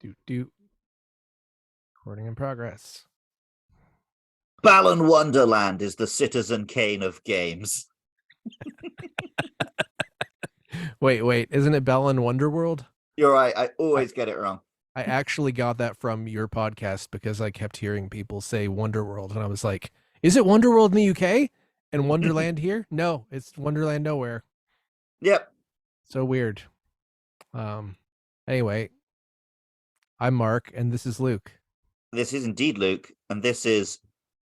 Do recording in progress. Balan Wonderland is the Citizen Kane of games. Wait, isn't it Balan Wonderworld? You're right. I I, always get it wrong. I actually got that from your podcast because I kept hearing people say Wonderworld, and I was like, is it Wonderworld in the UK and Wonderland here? No, it's Wonderland nowhere. Yep. So weird. Um. Anyway, I'm Mark, and this is Luke. This is indeed Luke, and this is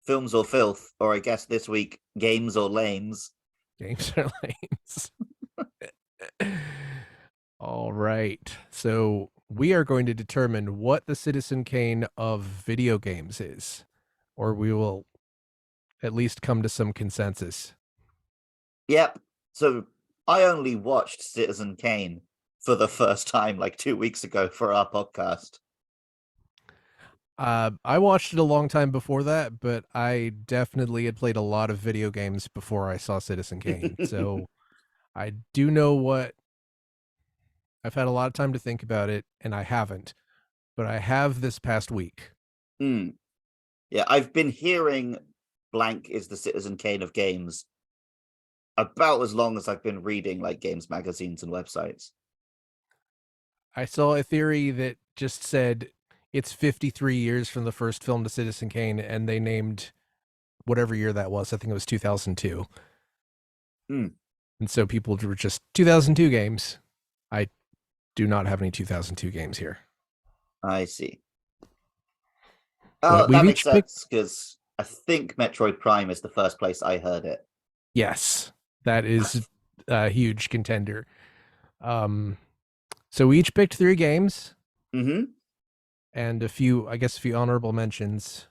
Films or Filth, or I guess this week, Games or Lames. Games are lanes. All right. So we are going to determine what the Citizen Kane of video games is, or we will at least come to some consensus. Yep. So I only watched Citizen Kane for the first time like 2 weeks ago for our podcast. I watched it a long time before that, but I definitely had played a lot of video games before I saw Citizen Kane. So I do know what I've had a lot of time to think about it, and I haven't, but I have this past week. Yeah, I've been hearing blank is the Citizen Kane of games about as long as I've been reading like games magazines and websites. I saw a theory that just said it's 53 years from the first film to Citizen Kane, and they named whatever year that was. I think it was 2002. And so people were just 2002 games. I do not have any 2002 games here. I see. Oh, that makes sense because I think Metroid Prime is the first place I heard it. Yes, that is a huge contender. So we each picked 3 games. And a few honorable mentions.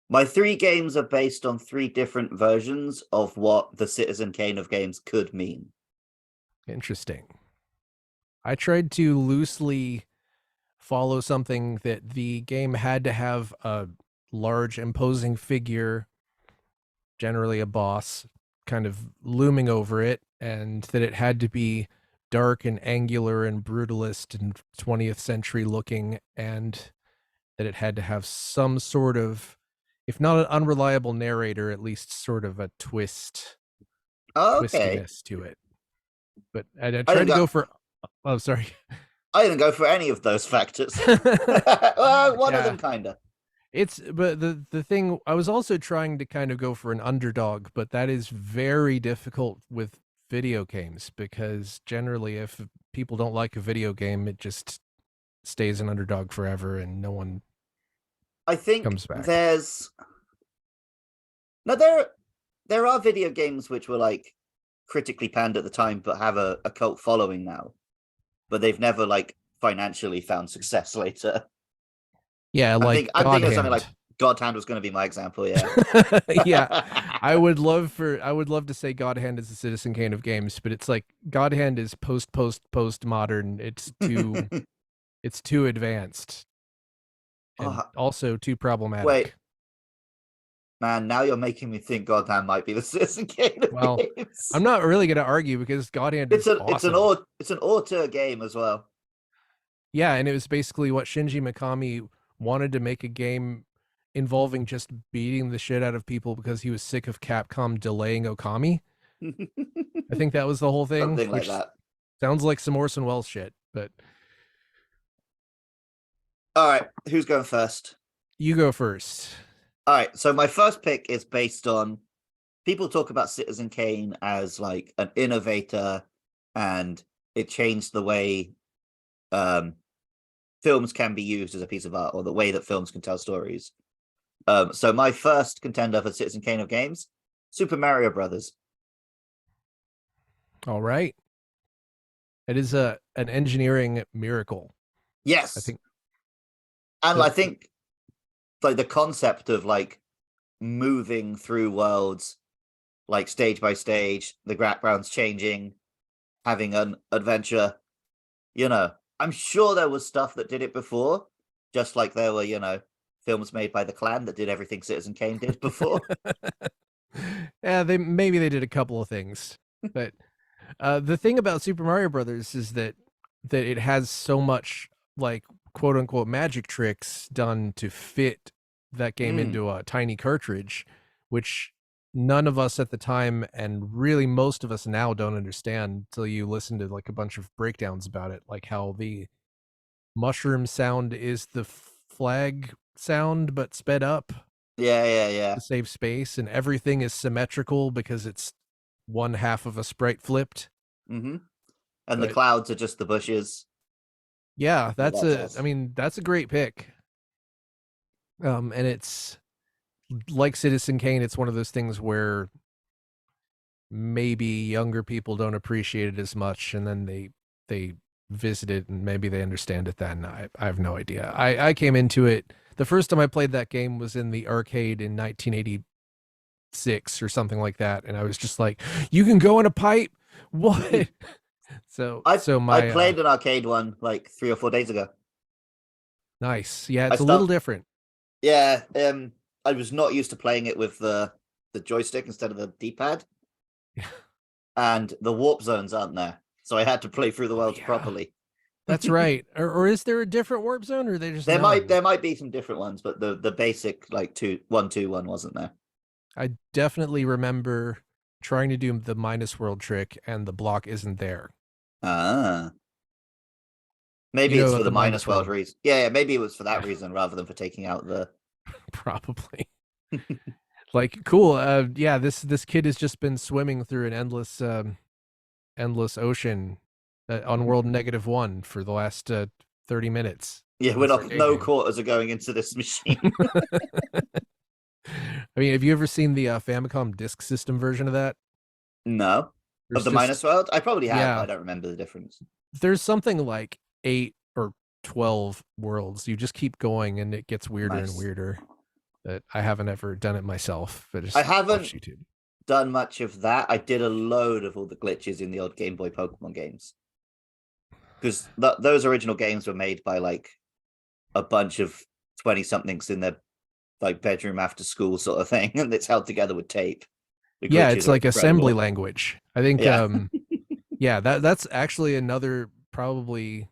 My 3 games are based on 3 different versions of what the Citizen Kane of games could mean. Interesting. I tried to loosely follow something that the game had to have a large, imposing figure, generally a boss, kind of looming over it, and that it had to be dark and angular and brutalist and 20th century looking, and that it had to have some sort of, if not an unreliable narrator, at least sort of a twistiness to it. But I tried to go for, oh, sorry. I didn't go for any of those factors. Well, one of them kinda. But the thing, I was also trying to kind of go for an underdog, but that is very difficult with video games because generally if people don't like a video game, it just stays an underdog forever and no one comes back. There are video games which were like critically panned at the time but have a cult following now, but they've never like financially found success later. Yeah, like I'm thinking of something like God Hand was going to be my example. Yeah. Yeah, I would love to say God Hand is the Citizen Kane of games, but it's like God Hand is post modern. It's too advanced, and also too problematic. Wait, man, now you're making me think God Hand might be the Citizen Kane of games. I'm not really going to argue because God Hand is awesome. It's an auteur game as well. Yeah, and it was basically what Shinji Mikami wanted to make a game involving just beating the shit out of people because he was sick of Capcom delaying Okami. I think that was the whole thing. Something like that. Sounds like some Orson Welles shit, but... All right, who's going first? You go first. All right, so my first pick is based on... People talk about Citizen Kane as like an innovator, and it changed the way films can be used as a piece of art, or the way that films can tell stories. So my first contender for Citizen Kane of games, Super Mario Brothers. All right. It is an engineering miracle. Yes. I think like the concept of like moving through worlds, like stage by stage, the background's changing, having an adventure, I'm sure there was stuff that did it before, just like there were, films made by the Clan that did everything Citizen Kane did before. Yeah, they did a couple of things, but the thing about Super Mario Brothers is that it has so much like quote unquote magic tricks done to fit that game Mm. into a tiny cartridge, which none of us at the time and really most of us now don't understand until you listen to like a bunch of breakdowns about it, like how the mushroom sound is the flag sound but sped up Yeah, yeah, yeah. to save space, and everything is symmetrical because it's one half of a sprite flipped. Hmm. And the But clouds are just the bushes. yeah, All that's that a jazz. that's a great pick. And it's like Citizen Kane, it's one of those things where maybe younger people don't appreciate it as much, and then they visit it and maybe they understand it then. I have no idea. I came into it, the first time I played that game was in the arcade in 1986 or something like that, and I was just like, you can go in a pipe? What? so I so I my played an arcade one like 3 or 4 days ago. nice. Yeah, I it's a little start different. Yeah, I was not used to playing it with the joystick instead of the D-pad, and the warp zones aren't there, so I had to play through the Oh worlds yeah. properly. That's right. Or is there a different warp zone, or are they just There might none? there might be some different ones, but the basic like 2 1 2 1 wasn't there. I definitely remember trying to do the minus world trick and the block isn't there. Ah, You maybe know it's for about the the minus minus world world? reason. Yeah, maybe it was for that Yeah, reason rather than for taking out the. probably. Like, cool. Yeah, this kid has just been swimming through an endless ocean on world -1 for the last 30 minutes Yeah, in we're this not. arcade No game. quarters are going into this machine. I mean, have you ever seen the Famicom Disk System version of that? No, of There's the just minus world, I probably have, but I yeah, don't remember the difference. there's something like 8 or 12 worlds. You just keep going and it gets weirder and Nice. weirder. That I haven't ever done it myself, but I just watch haven't YouTube. done much of that. I did a load of all the glitches in the old Game Boy Pokemon games because those original games were made by like a bunch of 20 somethings in their like bedroom after school sort of thing, and it's held together with tape. The Yeah, glitches it's are like assembly incredible. language. I think Yeah. yeah, that's actually another probably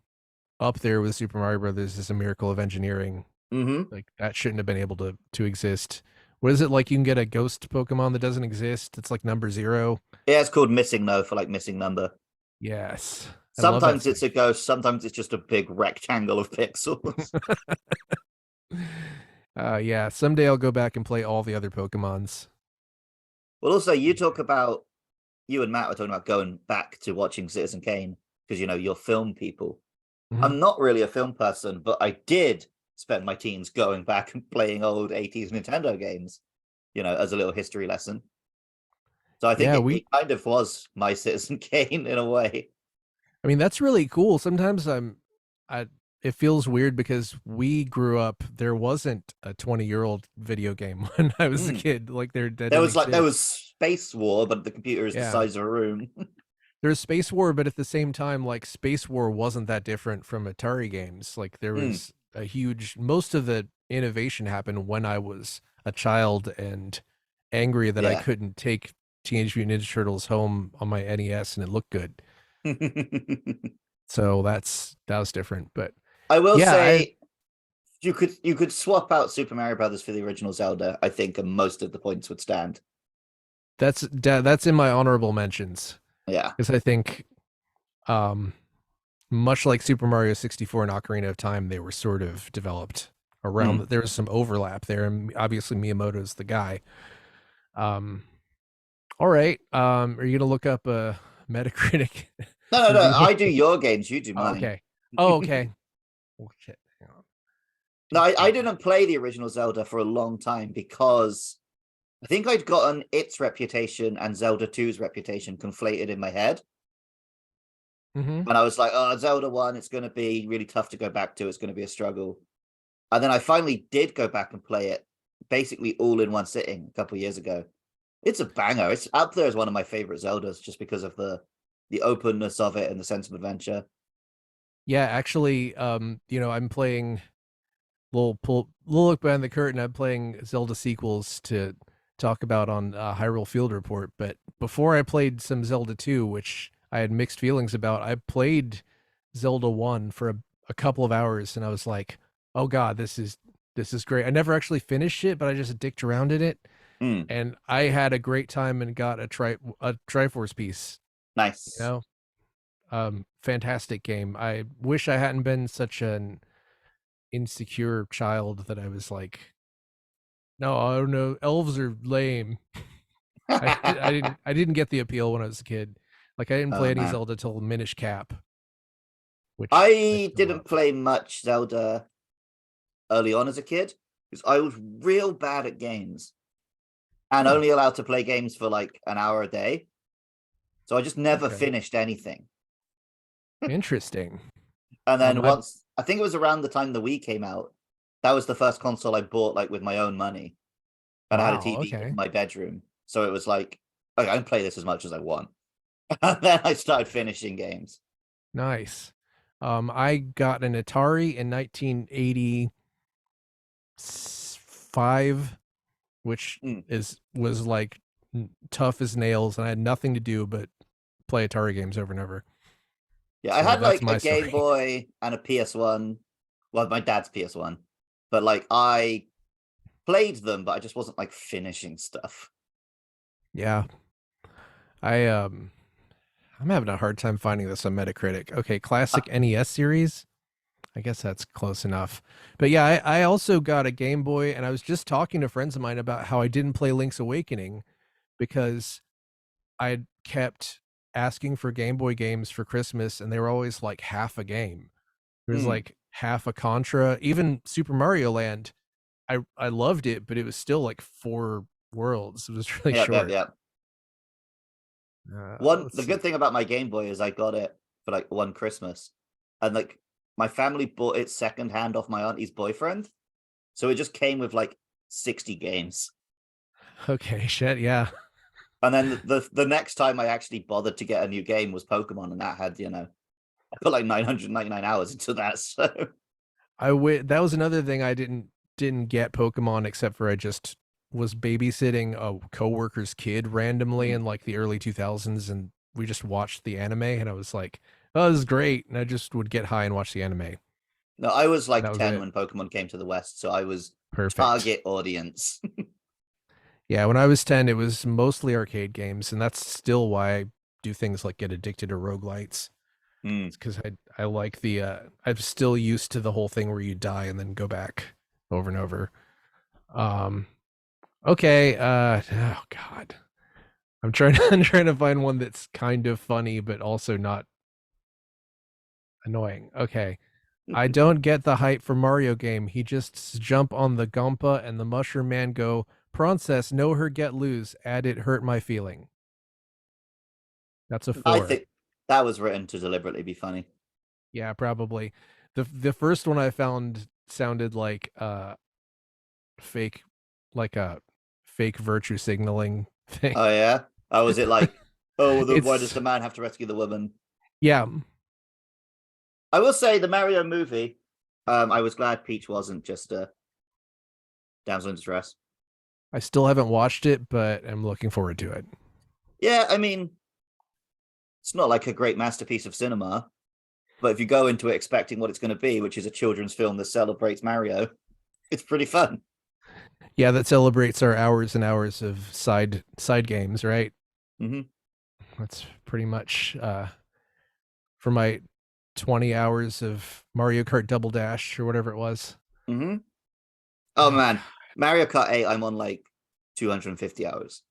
up there with Super Mario Brothers is a miracle of engineering. Hmm. Like that shouldn't have been able to exist. What is it like? You can get a ghost Pokemon that doesn't exist. It's like number 0. Yeah, it's called missing no for like missing number. Yes, I love that Sometimes stuff. it's a ghost, sometimes it's just a big rectangle of pixels. Yeah, someday I'll go back and play all the other Pokemons. Well, also, you talk about you and Matt were talking about going back to watching Citizen Kane because you're film people. Mhm. I'm not really a film person, but I did spend my teens going back and playing old 80s Nintendo games, as a little history lesson. So I think Yeah, it kind of was my Citizen Kane in a way. I mean, that's really cool. Sometimes I, it feels weird because we grew up, there wasn't a 20-year-old video game when I was a Mm. kid. Like there There didn't was like there was exist. Space War, but the computer is the Yeah. size of a room. There's Space War, but at the same time, like Space War wasn't that different from Atari games. Like there Mm. was a huge, most of the innovation happened when I was a child and angry that I Yeah. couldn't take Teenage Mutant Ninja Turtles home on my NES and it looked good. So that was different. But I will yeah, I say you could swap out Super Mario Brothers for the original Zelda, I think, and most of the points would stand. that's in my honorable mentions Yeah. because I think um much like Super Mario 64 and Ocarina of Time, they were sort of developed around. Mm. There was some overlap there, and obviously Miyamoto's the guy. Um, all right. Are you gonna look up a Metacritic No, no, no. review? I do your games, you do Oh, mine. okay. Oh, okay. Oh, shit. Hang on. No, I didn't play the original Zelda for a long time because I think I'd gotten its reputation and Zelda 2's reputation conflated in my head. Mm-hmm. And I was like, oh, Zelda 1, it's going to be really tough to go back to. It's going to be a struggle. And then I finally did go back and play it basically all in one sitting a couple of years ago. It's a banger. It's up there as one of my favorite Zeldas just because of the openness of it and the sense of adventure. Yeah, actually, I'm playing little look behind the curtain. I'm playing Zelda sequels to talk about on Hyrule Field Report. But before I played some Zelda 2, which I had mixed feelings about, I played Zelda 1 for a couple of hours, and I was like, "Oh God, this is great." I never actually finished it, but I just dicked around in it, Mm, and I had a great time and got a Triforce piece. You nice. know, fantastic game. I wish I hadn't been such an insecure child that I was like, "No, I don't know, elves are lame." I didn't get the appeal when I was a kid. Like I didn't play Oh any man. Zelda till Minish Cap, which I I still didn't love. play much Zelda early on as a kid because I was real bad at games and Hmm, only allowed to play games for like an hour a day. So I just never okay. finished anything. Interesting. And then I once, I think it was around the time the Wii came out, that was the first console I bought like with my own money. And I had a Wow, TV in okay. my bedroom. So it was like, okay, I can play this as much as I want. And then I started finishing games. Nice. I got an Atari in 1985, which Mm. was like tough as nails, and I had nothing to do but play Atari games over and over. Yeah, I So had that's like a my Game story. Boy and a PS1. Well, my dad's PS1. But like I played them, but I just wasn't like finishing stuff. Yeah. I I'm having a hard time finding this on Metacritic. Okay, classic NES series. I guess that's close enough. But yeah, I also got a Game Boy, and I was just talking to friends of mine about how I didn't play Link's Awakening because I kept asking for Game Boy games for Christmas, and they were always like half a game. There was Mm. like half a Contra, even Super Mario Land. I loved it, but it was still like 4 worlds. It was really Yep, yep, short. yep. One Let's the good see. thing about my Game Boy is I got it for like one Christmas. And like my family bought it secondhand off my auntie's boyfriend. So it just came with like 60 games. Okay, shit, yeah. And then the next time I actually bothered to get a new game was Pokemon, and that had, I put like 999 hours into that. So That was another thing I didn't get Pokemon except for I just was babysitting a coworker's kid randomly mm. in like the early 2000s, and we just watched the anime, and I was like, "Oh, this is great." And I just would get high and watch the anime. No, I was And that like was 10 it. when Pokemon came to the West, so I was Perfect. target audience. Yeah, when I was 10, it was mostly arcade games, and that's still why I do things like get addicted to roguelites. Mm. It's because I like I'm still used to the whole thing where you die and then go back over and over. Um okay, oh God. I'm trying to find one that's kind of funny but also not annoying. Okay. I don't get the hype for Mario game. He just jump on the Gumpa and the Mushroom Man go, Princess, know her get loose. Add it hurt my feeling. That's a I 4. think that was written to deliberately be funny. Yeah, probably. The first one I found sounded fake like a fake virtue signaling thing. Oh yeah. Oh, was it like, oh, why does It's the man have to rescue the woman? yeah, I will say the Mario movie. I was glad Peach wasn't just a damsel in distress. I still haven't watched it, but I'm looking forward to it. Yeah, I mean, it's not like a great masterpiece of cinema, but if you go into it expecting what it's going to be, which is a children's film that celebrates Mario, it's pretty fun. Yeah, that celebrates our hours and hours of side games, right? Mm-hmm. That's pretty much for my 20 hours of Mario Kart Double Dash or whatever it was. Mm-hmm. Oh man, Mario Kart 8, I'm on like 250 hours.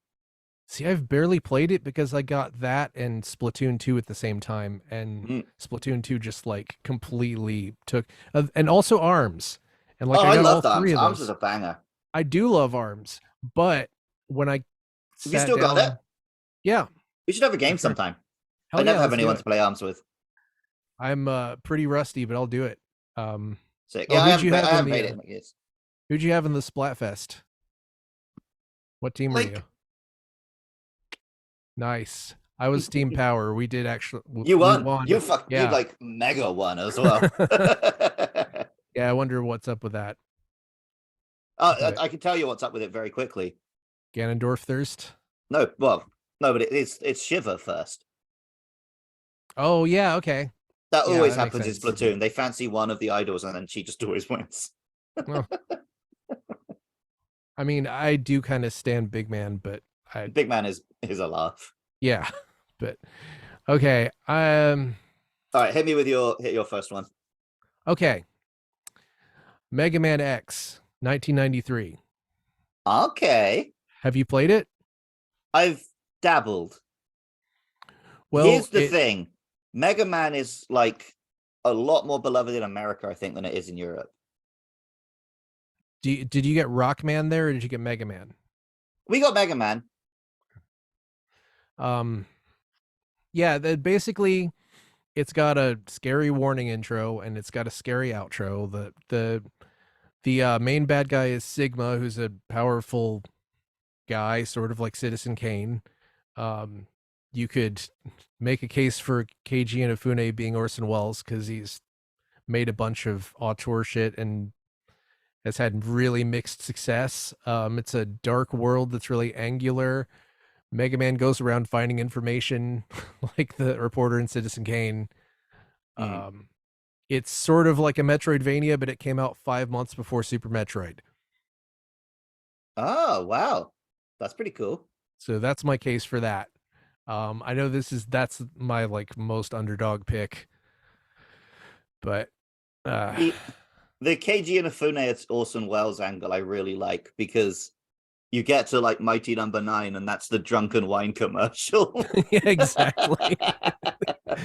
See, I've barely played it because I got that and Splatoon 2 at the same time, and Mm. Splatoon 2 just like completely took, and also ARMS. And like Oh, I I got all loved three Arms. of Arms was those. a banger. I do love ARMS, but when I Have you sat still got it? down, yeah, We should have a for game sure. sometime. I Hell never yeah, have let's do anyone to it. play Arms with. I'm pretty rusty, but I'll do it. Um, Sick. oh, Yeah, I haven't played it in like years. who'd you have in the Splatfest? What team were you? Like Nice. I was Team Power. We did actually you we won. won. You Yeah. like mega won as well. Yeah, I wonder what's up with that. But I can tell you what's up with it very quickly. Ganondorf thirst. No, well, no, but it's Shiver first. Oh yeah, okay. That Yeah, always that makes happens in sense. Splatoon. They fancy one of the idols and then she just always wins. Well, I mean, I do kind of stand Big Man, but I Big Man is a laugh. yeah, but okay. All right, hit your first one. Okay. Mega Man X, 1993. Okay. Have you played it? I've dabbled. Well, Here's the thing. Mega Man is like a lot more beloved in America, I think, than it is in Europe. did you get Rockman there, or did you get Mega Man? We got Mega Man. Um, yeah, basically it's got a scary warning intro and it's got a scary outro. The main bad guy is Sigma, who's a powerful guy, sort of like Citizen Kane. Um, you could make a case for Keiji Inafune being Orson Welles because he's made a bunch of auteur shit and has had really mixed success. It's a dark world that's really angular. Mega Man goes around finding information like the reporter in Citizen Kane. Mm. Um, it's sort of like a Metroidvania, but it came out 5 months before Super Metroid. Oh, wow. That's pretty cool. So that's my case for that. I know that's my like most underdog pick, but uh, The the KG Inafune it's Orson Welles angle I really like because you get to like Mighty Number Nine and that's the drunken wine commercial. yeah, exactly.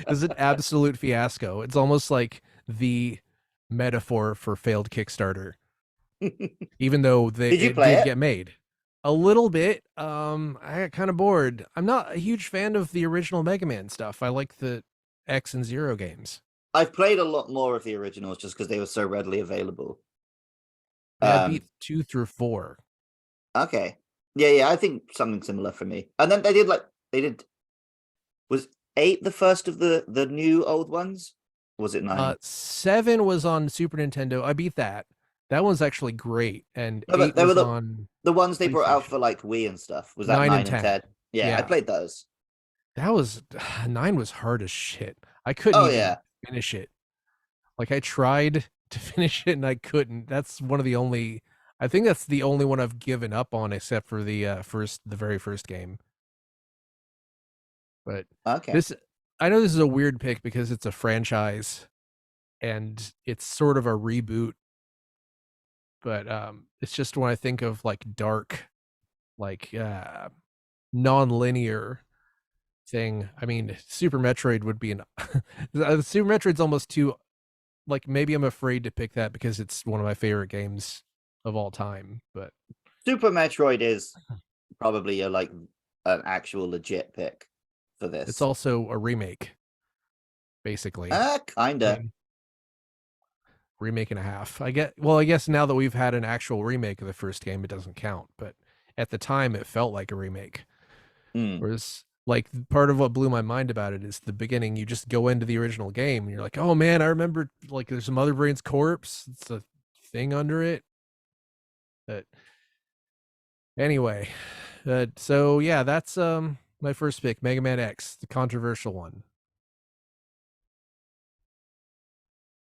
It's an absolute fiasco. It's almost like the metaphor for failed Kickstarter, even though Did you it play did it? get made. A little bit. I got kind of bored. I'm not a huge fan of the original Mega Man stuff. I like the X and Zero games. I've played a lot more of the originals just because they were so readily available. I beat Um, 2 through 4. okay. Yeah, I think something similar for me. And then they did was eight the first of the new old ones? Or was it nine? 7 was on Super Nintendo. I beat that. That one's actually great. And No, but 8 they were was on the ones they brought out PlayStation. for like Wii and stuff. Was that 9 and nine and 10. 10? Yeah, I Yeah. played those. That was 9 was hard as shit. I couldn't Oh even yeah. finish it. Like I tried to finish it and I couldn't. That's one of the only I think that's the only one I've given up on except for the very first game. But Okay. this I know this is a weird pick because it's a franchise and it's sort of a reboot, but it's just when I think of like dark, like non-linear thing. I mean, Super Metroid would be an Super Metroid's almost too like maybe I'm afraid to pick that because it's one of my favorite games of all time, but Super Metroid is probably a like an actual legit pick for it's this. also a remake, basically. I Kinda. mean, remake and a half. I guess now that we've had an actual remake of the first game, it doesn't count, but at the time it felt like a remake. Mm. Whereas like part of what blew my mind about it is the beginning, you just go into the original game and you're like, oh man, I remember like there's a Mother Brain's corpse. It's a thing under it. But anyway, so yeah, that's my first pick, Mega Man X, the controversial one.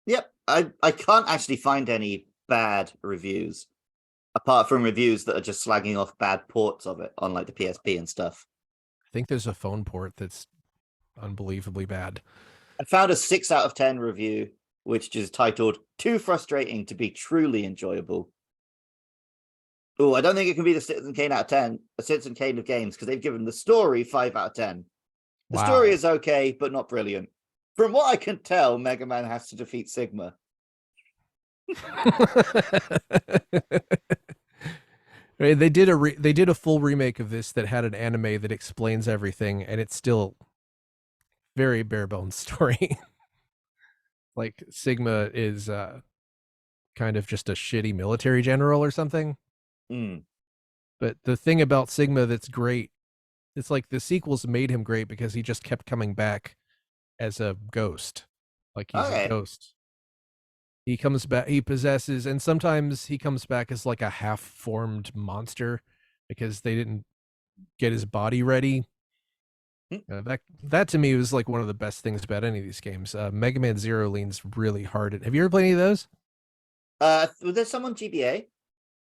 Yep. I can't actually find any bad reviews apart from reviews that are just slagging off bad ports of it on like the PSP and stuff. I think there's a phone port that's unbelievably bad. I found a 6 out of 10 review, which is titled Too Frustrating to Be Truly Enjoyable. Oh, I don't think it can be the Citizen Kane out of 10, a Citizen Kane of games, because they've given the story 5 out of 10. The story Wow. is okay, but not brilliant. From what I can tell, Mega Man has to defeat Sigma. They did a full remake of this that had an anime that explains everything, and it's still very bare bones story. Like Sigma is kind of just a shitty military general or something. Mm. But the thing about Sigma that's great, it's like the sequels made him great because he just kept coming back as a ghost. Like he's a Okay. ghost. He comes back, he possesses, and sometimes he comes back as like a half formed monster because they didn't get his body ready. That to me was like one of the best things about any of these games. Mega Man Zero leans really hard. Have you ever played any of those? Was there some on GBA?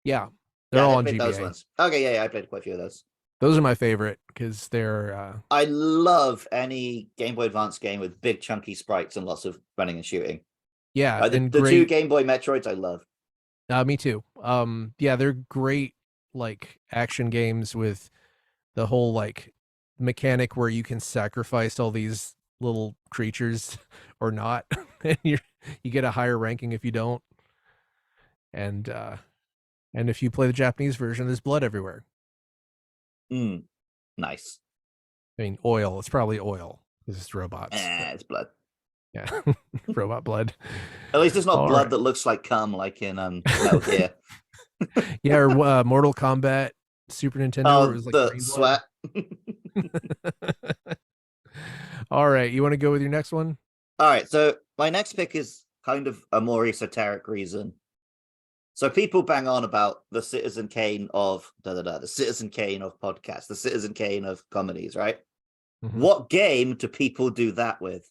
Yeah, they're Yeah, all I on played those GBA. ones. Okay, yeah, I played quite a few of those. Those are my favorite because they're I love any Game Boy Advance game with big chunky sprites and lots of running and shooting. yeah, Like and the two great. Game Boy Metroids, I love. Me too. Yeah, they're great like action games with the whole like mechanic where you can sacrifice all these little creatures or not, and you get a higher ranking if you don't. And if you play the Japanese version, there's blood everywhere. Mm, nice. I mean, oil. It's probably oil because it's robots, but It's blood. yeah, robot blood. At least it's not All blood right. that looks like cum, like in Metal Gear. Yeah, or Mortal Kombat Super Nintendo where it Oh, was like the green blood. sweat. All right, you want to go with your next one? All right, so my next pick is kind of a more esoteric reason. So people bang on about the Citizen Kane of the Citizen Kane of podcasts, the Citizen Kane of comedies, right? Mm-hmm. What game do people do that with?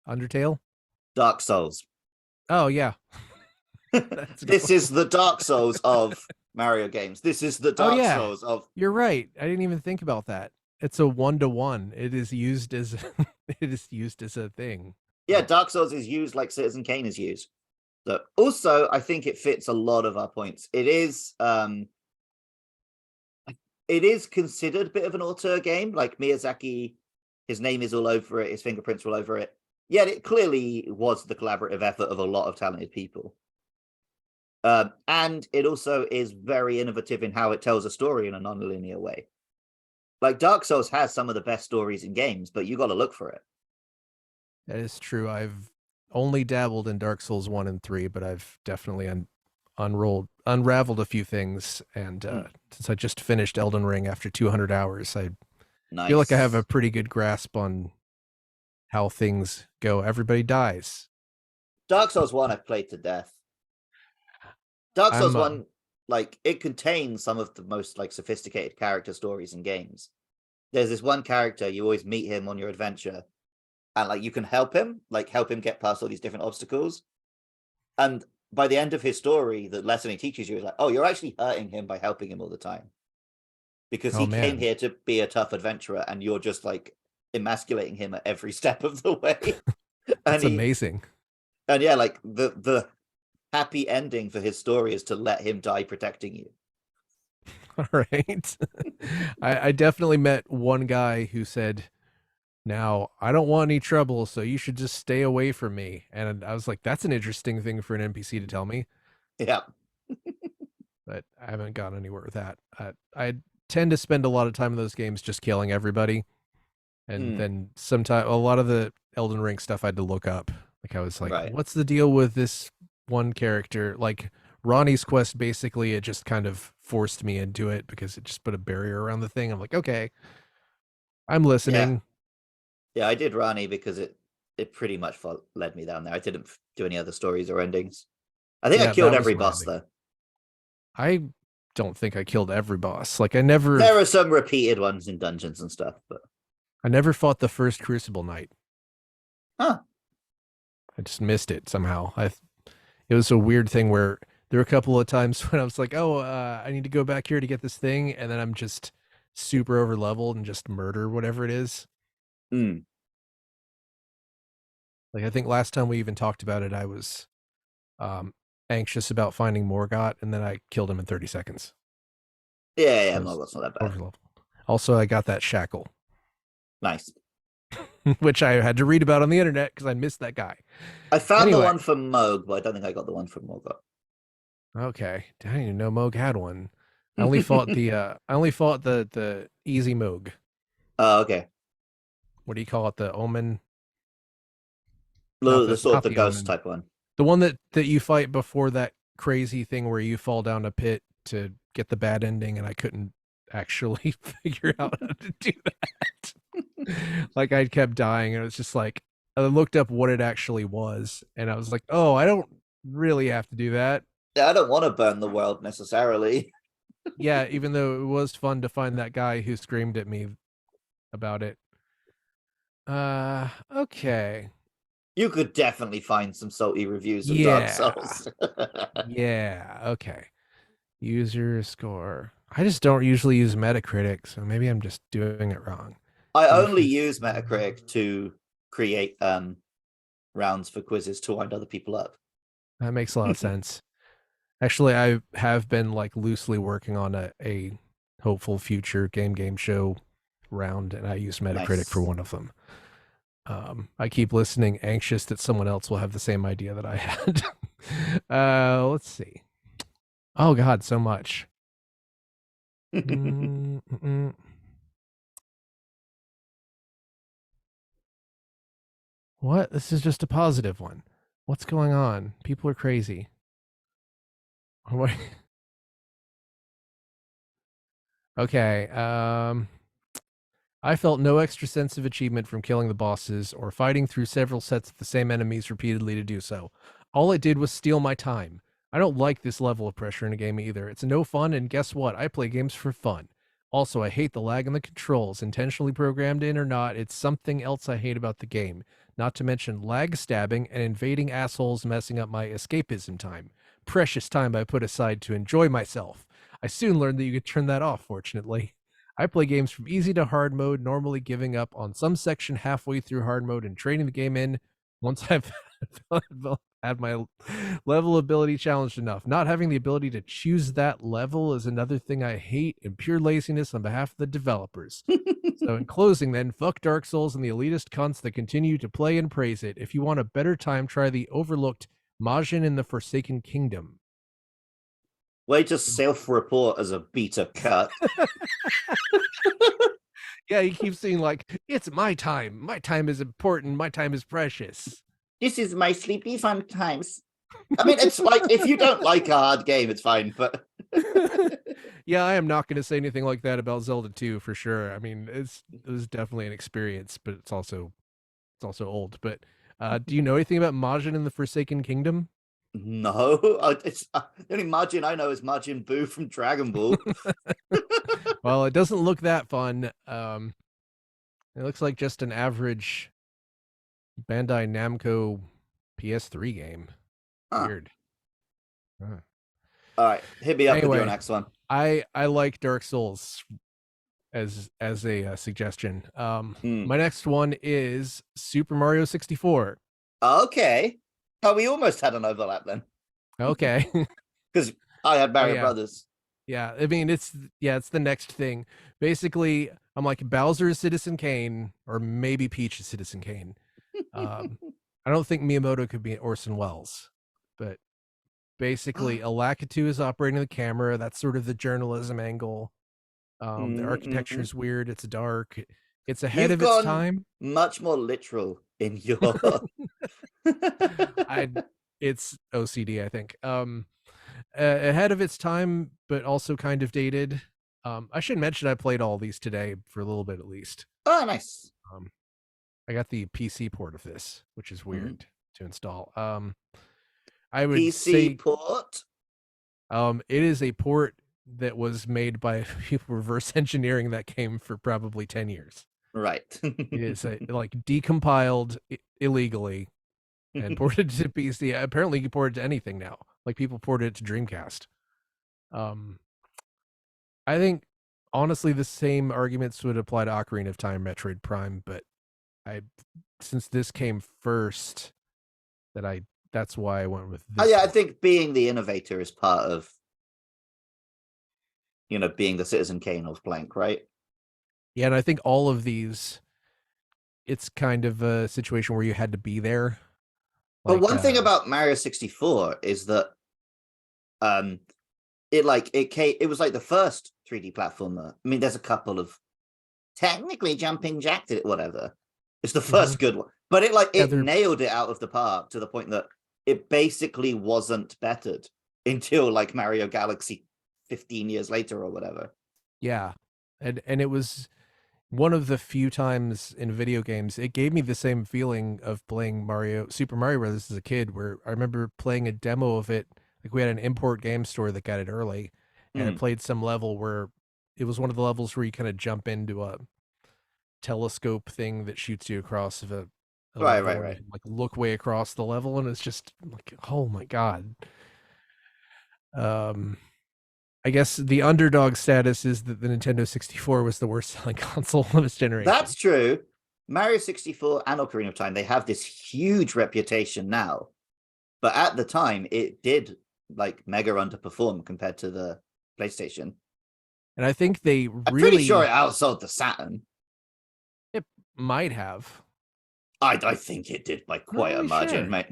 Undertale. Dark Souls. Oh yeah, that's a good This one. is the Dark Souls of Mario games. This is the Oh Dark yeah, Souls of you're right. I didn't even think about that. It's a 1-to-1. It is used as it is used as a thing. yeah, Dark Souls is used like Citizen Kane is used. So also, I think it fits a lot of our points. It is considered a bit of an auteur game, like Miyazaki. His name is all over it. His fingerprints are all over it. Yet it clearly was the collaborative effort of a lot of talented people. And it also is very innovative in how it tells a story in a non-linear way. Like Dark Souls has some of the best stories in games, but you got to look for it. That is true. I've only dabbled in Dark Souls 1 and 3, but I've definitely unraveled a few things. And since I just finished Elden Ring after 200 hours, I feel like I have a Nice. pretty good grasp on how things go. Everybody dies. Dark Souls 1 I've played to death. Dark Souls I'm 1, like, it contains some of the most like sophisticated character stories in games. There's this one character, you always meet him on your adventure, and like you can help him get past all these different obstacles. And by the end of his story, the lesson he teaches you is like, oh, you're actually hurting him by helping him all the time. Because oh he came man, here to be a tough adventurer, and you're just like emasculating him at every step of the way. and that's he amazing. and yeah, like the happy ending for his story is to let him die protecting you. All right. I definitely met one guy who said, now, I don't want any trouble, so you should just stay away from me. And I was like, that's an interesting thing for an NPC to tell me, Yeah. but I haven't gone anywhere with that. I tend to spend a lot of time in those games just killing everybody. And Mm, then sometimes a lot of the Elden Ring stuff I had to look up. Like I was like, right. what's the deal with this one character? Like Ronnie's quest, basically, it just kind of forced me into it because it just put a barrier around the thing. I'm like, okay, I'm Yeah. listening. Yeah, I did Rani because it pretty much led me down there. I didn't do any other stories or endings. I think I Yeah, killed that was every my boss ending. though. I don't think I killed every boss. Like I never There are some repeated ones in dungeons and stuff, but I never fought the first Crucible Knight. huh. I just missed it somehow. It was a weird thing where there were a couple of times when I was like, "Oh, I need to go back here to get this thing," and then I'm just super over leveled and just murder whatever it is. Mm. Like I think last time we even talked about it, I was um, anxious about finding Morgott, and then I killed him in 30 seconds. Yeah, yeah, I no, was that's not that bad. over leveled. Also, I got that shackle, Nice. which I had to read about on the internet because I missed that guy. I found the Anyway, one from Moog, but I don't think I got the one from Morgoth. okay, I didn't even know Moog had one. I only fought the easy Moog. Oh, okay. What do you call it? The Omen? The sort of Not the the ghost Omen. type one. The one that you fight before that crazy thing where you fall down a pit to get the bad ending, and I couldn't actually figure out how to do that. Like I kept dying, and it was just like I looked up what it actually was, and I was like, oh, I don't really have to do that. Yeah, I don't want to burn the world necessarily. Yeah, even though it was fun to find that guy who screamed at me about it. Okay. You could definitely find some salty reviews of Dark Yeah. Souls. Yeah. Okay. User score. I just don't usually use Metacritic, so maybe I'm just doing it wrong. I only User use score. Metacritic to create rounds for quizzes to wind other people up. That makes a lot of sense. Actually, I have been like loosely working on a hopeful future game show round, and I use Metacritic for Nice. one of them. I keep listening, anxious that someone else will have the same idea that I had. Let's see. Oh God, so much. Mm-mm. What? This is just a positive one. What's going on? People are crazy. Okay. I felt no extra sense of achievement from killing the bosses or fighting through several sets of the same enemies repeatedly to do so. All it did was steal my time. I don't like this level of pressure in a game either. It's no fun, and guess what? I play games for fun. Also, I hate the lag in the controls, intentionally programmed in or not. It's something else I hate about the game. Not to mention lag stabbing and invading assholes messing up my escapism time. Precious time I put aside to enjoy myself. I soon learned that you could turn that off, fortunately. I play games from easy to hard mode, normally giving up on some section halfway through hard mode and trading the game in once I've had my level ability challenged enough. Not having the ability to choose that level is another thing I hate, and pure laziness on behalf of the developers. So in closing then, fuck Dark Souls and the elitist cunts that continue to play and praise it. If you want a better time, try the overlooked Majin in the Forsaken Kingdom. Way to self-report as a beta cut. Yeah, he keeps saying like, it's my time. My time is important. My time is precious. This is my sleepy fun times. I mean, it's like if you don't like a hard game, it's fine, but Yeah, I am not going to say anything like that about Zelda 2 for sure. I mean, it was definitely an experience, but it's also old. But do you know anything about Majin in the Forsaken Kingdom? no. It's the only Majin I know is Majin Buu from Dragon Ball. Well, it doesn't look that fun. It looks like just an average Bandai Namco PS3 game. Huh. Weird. Huh. All right, hit me up with your Anyway, next one. I like Dark Souls as a suggestion. My next one is Super Mario 64. Okay. Oh, we almost had an overlap then. Okay. Because I had Oh Mario yeah. Brothers. Yeah. I mean, it's the next thing. Basically, I'm like Bowser is Citizen Kane, or maybe Peach is Citizen Kane. I don't think Miyamoto could be Orson Welles, but basically, Lakitu is operating the camera. That's sort of the journalism angle. The architecture is weird. It's dark. It's ahead You've of its gone time. much more literal in your. I it's OCD, I think. Ahead of its time, but also kind of dated. I should mention I played all these today for a little bit at least. Oh, nice. I got the PC port of this, which is Mm-hmm. weird to install. I would PC say port. it is a port that was made by people reverse engineering that came for probably 10 years. Right. It is like decompiled illegally and ported to PC. Apparently, you port it to anything now. Like people ported it to Dreamcast. Um, I think honestly, the same arguments would apply to Ocarina of Time, Metroid Prime, but I since this came first, that's why I went with Oh this yeah, I one. think being the innovator is part of being the Citizen Kane of blank, right? Yeah, and I think all of these, it's kind of a situation where you had to be there. But Like, one thing about Mario 64 is that um it was like the first 3D platformer. I mean, there's a couple of technically jumping jacked it, whatever. It's the first good one. But yeah, it nailed it out of the park to the point that it basically wasn't bettered until like Mario Galaxy 15 years later or whatever. yeah, and it was one of the few times in video games it gave me the same feeling of playing Super Mario Brothers as a kid, where I remember playing a demo of it. Like we had an import game store that got it early, and it played some level where it was one of the levels where you kind of jump into telescope thing that shoots you across a Right, level, right, and you right. can like look way across the level, and it's just like, oh my god. Um, I guess the underdog status is that the Nintendo 64 was the worst selling console of its That's generation. true. Mario 64 and Ocarina of Time, they have this huge reputation now. But at the time, it did like mega underperform compared to the PlayStation. And I think they I'm pretty sure really it outsold the Saturn. it might have. I think it did by Not quite a really margin, sure. mate.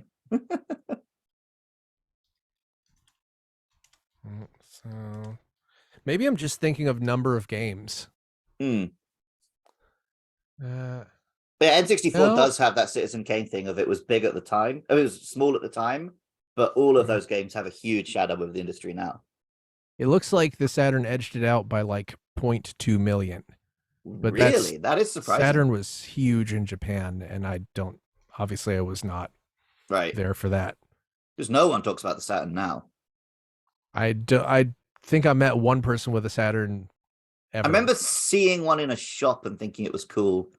So maybe I'm just thinking of number of games. Hmm. Uh, But yeah, N64 no. does have that Citizen Kane thing of it was big at the time. It was small at the time, but all of Mhm. those games have a huge shadow over the industry now. It looks like the Saturn edged it out by like 0.2 million. But that's Really? That is surprising. Saturn was huge in Japan, and I don't obviously I was not Right. there for that. Because no one talks about the Saturn now. I think I met one person with a Saturn I ever. remember seeing one in a shop and thinking it was cool,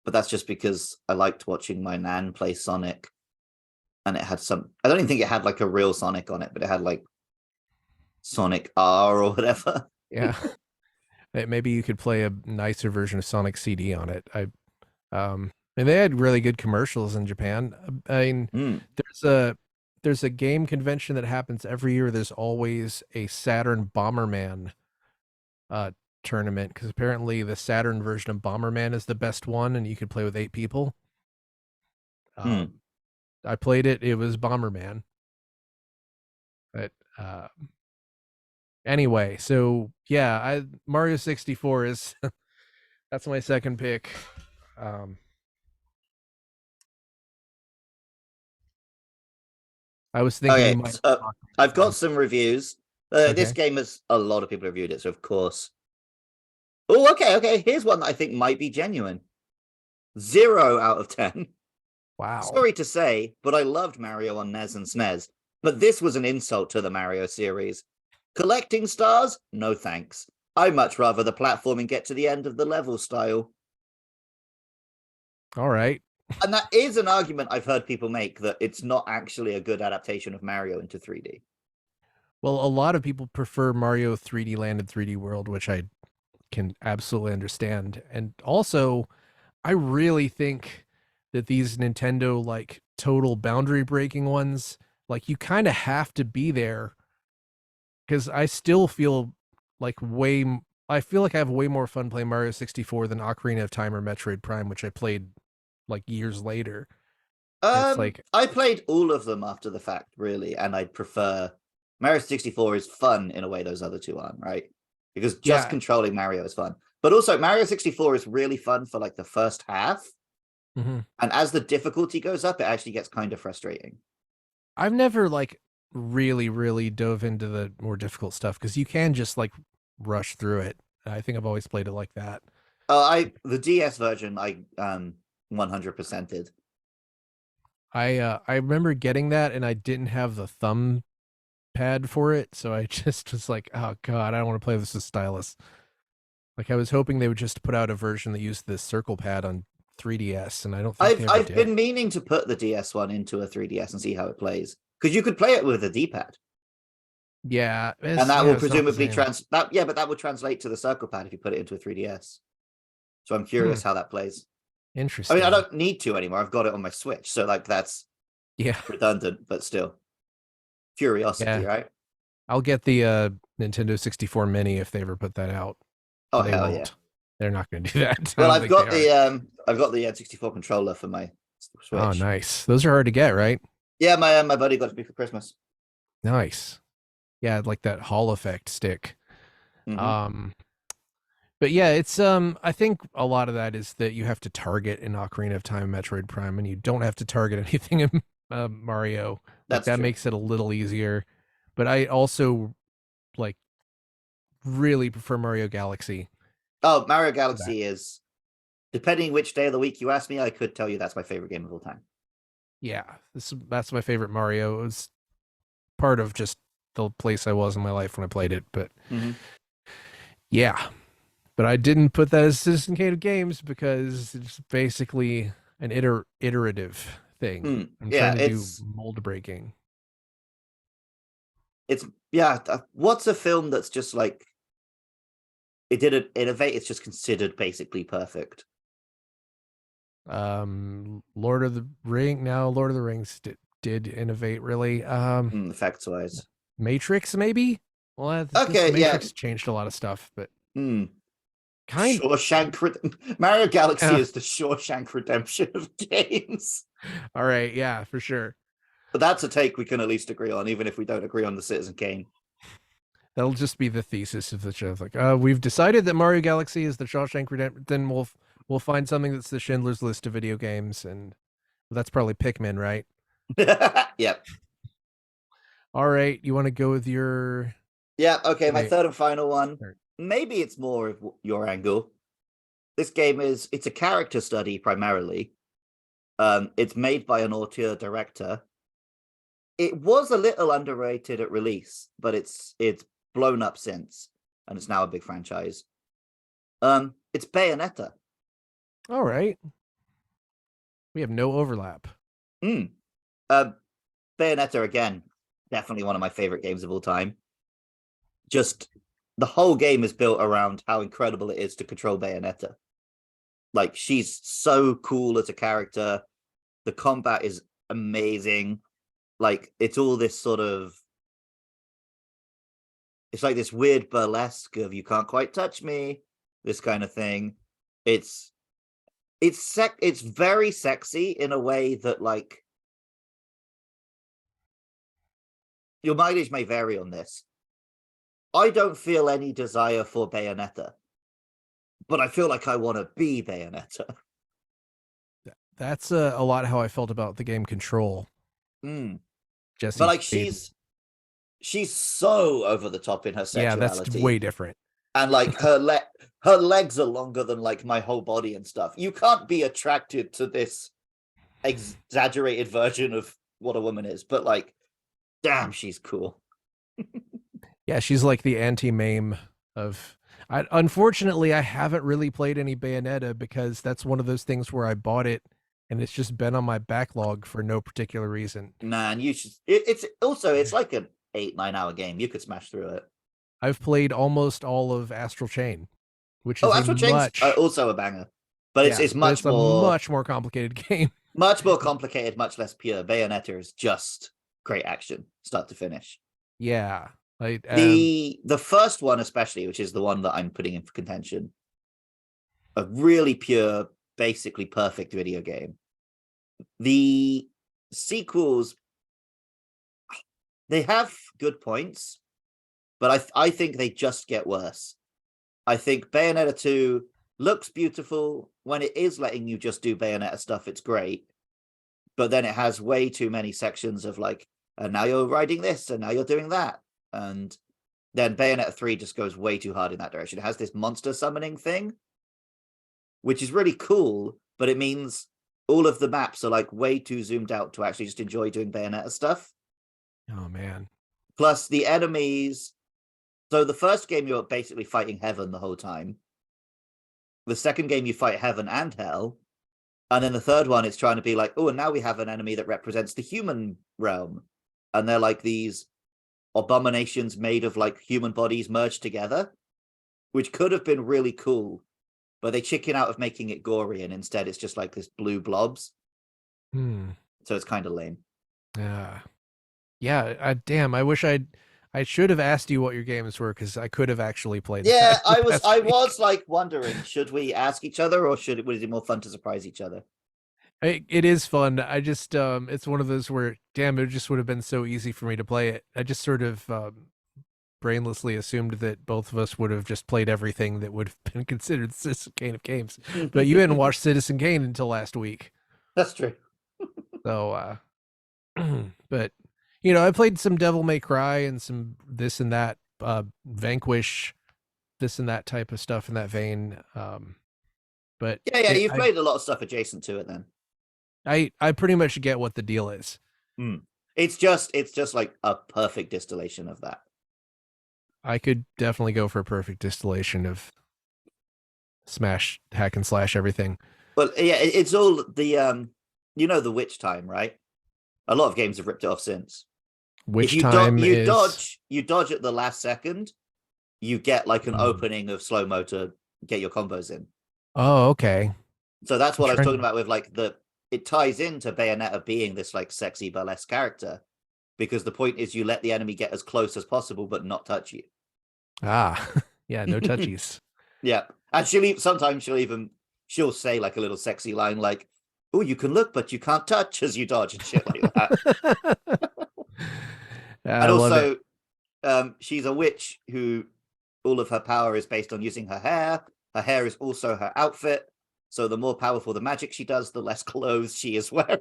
but that's just because I liked watching my nan play Sonic, and it had some. I don't even think it had like a real Sonic on it, but it had like Sonic R or whatever. Yeah. Maybe you could play a nicer version of Sonic CD on it. And they had really good commercials in Japan. I mean, Mm. there's a there's a game convention that happens every year. There's always a Saturn Bomberman uh tournament, because apparently the Saturn version of Bomberman is the best one, and you could play with 8 people. Mm. I played it. It was Bomberman. But anyway, so yeah, I Mario 64 is that's my second pick. Um, I was thinking you Okay, might so talk I've about got time. some reviews. This Okay. game has a lot of people reviewed it, so of course. Oh, okay, okay. Here's one that I think might be genuine. 0 out of 10. Wow. Sorry to say, but I loved Mario on NES and SNES. But this was an insult to the Mario series. Collecting stars? No thanks. I much rather the platforming get to the end of the level style. All right. And that is an argument I've heard people make that it's not actually a good adaptation of Mario into 3D. Well, a lot of people prefer Mario 3D Land and 3D World, which I can absolutely understand. And also, I really think that these Nintendo like total boundary breaking ones, like you kind of have to be there, because I still feel like I feel like I have way more fun playing Mario 64 than Ocarina of Time or Metroid Prime, which I played like years later. And it's like, I played all of them after the fact, really, and I'd prefer Mario 64 is fun in a way those other two aren't, right? Because just yeah. controlling Mario is fun. But also Mario 64 is really fun for like the first half. Mhm. And as the difficulty goes up, it actually gets kind of frustrating. I've never like really dove into the more difficult stuff, because you can just like rush through it. I think I've always played it like that. The DS version I 100%ed. I remember getting that, and I didn't have the thumb pad for it, so I just was like, oh god, I don't want to play this with stylus. Like I was hoping they would just put out a version that used the circle pad on 3DS, and I don't think they ever I've did. been meaning to put the DS one into a 3DS and see how it plays. Because you could play it with a D-pad. Yeah, And that will it's not the presumably same. but that would translate to the circle pad if you put it into a 3DS. So I'm Hmm, curious how that plays. I mean, I interesting. don't need to anymore. I've got it on my Switch, so like that's Yeah, redundant, but still curiosity, yeah. right? I'll get the Nintendo 64 Mini if they ever put that out. Oh They hell yeah! won't. They're not going to do that. I Well, don't think they are. I've got the N64 controller for my Oh, Switch. nice. Those are hard to get, right? Yeah, my buddy got it to me for Christmas. Nice. Yeah, like that Hall effect stick. Hmm. Um, but yeah, it's I think a lot of that is that you have to target in Ocarina of Time, Metroid Prime, and you don't have to target anything in Mario. Like That's that true. makes it a little easier. But I also like really prefer Mario Galaxy Oh, Mario to that. Galaxy is depending which day of the week you ask me, I could tell you that's my favorite game of all time. Yeah, that's my favorite Mario. It was part of just the place I was in my life when I played it. But Hmm. yeah, But I didn't put that as Citizen Kane of games because it's basically an iterative thing. I'm trying Yeah, to do mold breaking. it's yeah. What's a film that's just like it didn't innovate? It's just considered basically perfect. Lord of the Ring. Now, Lord of the Rings did innovate really. Effects wise. Matrix maybe. Well, this Okay, yeah. Matrix changed a lot of stuff, but Hmm. kind. Mario Galaxy Yeah. is the Shawshank Redemption of games. All right. Yeah, for sure. But that's a take we can at least agree on, even if we don't agree on the Citizen Kane. That'll just be the thesis of the show. Like, we've decided that Mario Galaxy is the Shawshank Redemption. Then we'll find something that's the Schindler's List of video games, and well, that's probably Pikmin, right? Yep. All right, you want to go with your Yeah, okay, my wait? third and final one. Or- Maybe it's more of your angle. This game it's a character study primarily. It's made by an auteur director. It was a little underrated at release, but it's blown up since, and it's now a big franchise. It's Bayonetta. All right, we have no overlap. Mm. Bayonetta again, definitely one of my favorite games of all time. Just the whole game is built around how incredible it is to control Bayonetta. Like she's so cool as a character. The combat is amazing. Like it's all this sort of it's like this weird burlesque of you can't quite touch me, this kind of thing. It's it's very sexy in a way that like your mileage may vary on this. I don't feel any desire for Bayonetta, but I feel like I want to be Bayonetta. That's a lot how I felt about the game Control. Mm. But Jesse like Faden. she's so over the top in her Yeah, that's way sexuality, different. and like her legs are longer than like my whole body and stuff. You can't be attracted to this exaggerated version of what a woman is, but like, damn, she's cool. Yeah, she's like the anti-mame of. Unfortunately, I haven't really played any Bayonetta because that's one of those things where I bought it and it's just been on my backlog for no particular reason. Man, you should. It's also it's like an 8-9 hour game. You could smash through it. I've played almost all of Astral Chain, which Oh, is a Astral Chain's much also a banger, but yeah, it's but it's a much more complicated game. much more complicated, much less pure. Bayonetta is just great action, start to finish. Yeah, like The first one, especially, which is the one that I'm putting in for contention, a really pure, basically perfect video game. The sequels, they have good points, but I think they just get worse. I think Bayonetta 2 looks beautiful. When it is letting you just do Bayonetta stuff, it's great. But then it has way too many sections of like, and now you're riding this, and now you're doing that. And then Bayonetta 3 just goes way too hard in that direction. It has this monster summoning thing, which is really cool, but it means all of the maps are like way too zoomed out to actually just enjoy doing Bayonetta stuff. oh man, Plus the enemies. So the first game you're basically fighting heaven the whole time. The second game you fight heaven and hell. And then the third one it's trying to be like, oh, and now we have an enemy that represents the human realm. And they're like these abominations made of like human bodies merged together, which could have been really cool. But they chicken out of making it gory, and instead it's just like this blue blobs. So it's kind of lame. Yeah. Damn, I should have asked you what your games were because I could have actually played. Yeah, That I was like wondering, should we ask each other, or was it more fun to surprise each other? It is fun. I just it's one of those where damn, it just would have been so easy for me to play it. I just sort of brainlessly assumed that both of us would have just played everything that would have been considered Citizen Kane of games. But you hadn't watched Citizen Kane until last week. That's true. So but you know, I played some Devil May Cry and some this and that, Vanquish, this and that type of stuff in that vein. But Yeah, you've played a lot of stuff adjacent to it then. I pretty much get what the deal is. It's just like a perfect distillation of that. I could definitely go for a perfect distillation of smash, hack and slash everything. But yeah, it's all the the witch time, right? A lot of games have ripped it off since. If Which time is? you dodge at the last second, you get like an Hmm. opening of slow mo to get your combos in. Oh, okay. So that's I'm what I was talking trying. about with like it ties into Bayonetta being this like sexy burlesque character because the point is you let the enemy get as close as possible but not touch you. Ah, yeah, no touchies. Yeah, and sometimes she'll say like a little sexy line like, "Oh, you can look but you can't touch" as you dodge and shit like that. I And love it. also, she's a witch who all of her power is based on using her hair. Her hair is also her outfit. So the more powerful the magic she does, the less clothes she is wearing.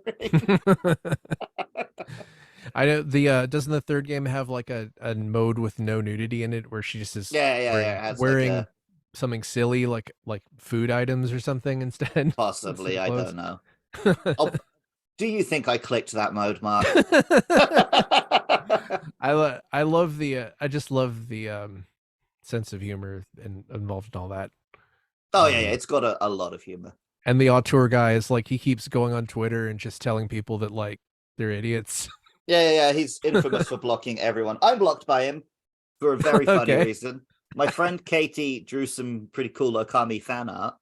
I know doesn't the third game have like a mode with no nudity in it where she just is Yeah. wearing It has like wearing a something silly like food items or something instead instead possibly, of I clothes? don't know. Oh, do you think I clicked that mode, Mark? I love I just love the sense of humor and involved in all that. Oh yeah, Um it's got a lot of humor. and the auteur guy is like he keeps going on Twitter and just telling people that like they're idiots. Yeah. He's infamous for blocking everyone. I'm blocked by him for a very funny Okay. reason. My friend Katie drew some pretty cool Okami fan art.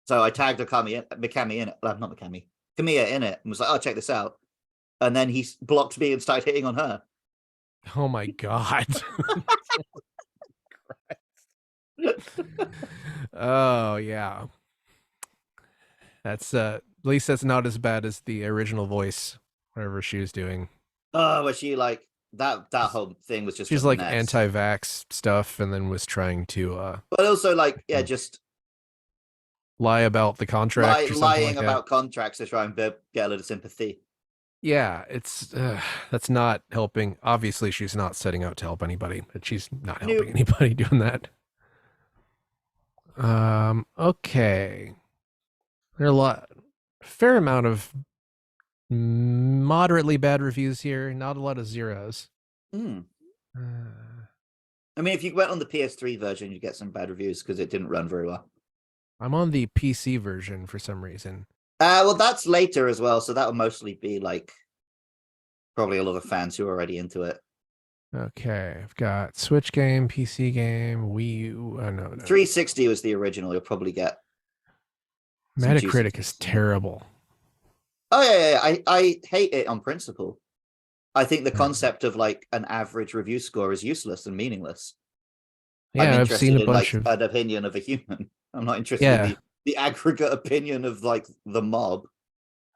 So I tagged Mikami in it. Not Mikami, Kamiya in it, and was like, "Oh, check this out." And then he blocked me and started hitting on her. Oh my god. Oh yeah. That's at least that's not as bad as the original voice, whatever she was doing. Oh, was she like that whole thing was just a She's like mess. anti-vax stuff and then was trying to But also like, yeah, just lie about the contract or something lying like that. about contracts to try and get a little sympathy. Yeah, it's that's not helping. Obviously, she's not setting out to help anybody, but she's not helping Nope. anybody doing that. Okay. There are fair amount of moderately bad reviews here, not a lot of zeros. Mm. Uh, I mean, if you went on the PS3 version, you get some bad reviews because it didn't run very well. I'm on the PC version for some reason. Well, that's later as well, so that will mostly be like probably a lot of fans who are already into it. Okay, I've got Switch game, PC game, Wii U. Oh, no. 360 was the original. You'll probably get some juicy Metacritic is tastes in there. terrible. Oh yeah. I hate it on principle. I think the concept of like an average review score is useless and meaningless. I'm Yeah, I've seen interested a in bunch like of. an opinion of a human. I'm not interested in Yeah. the aggregate opinion of like the mob.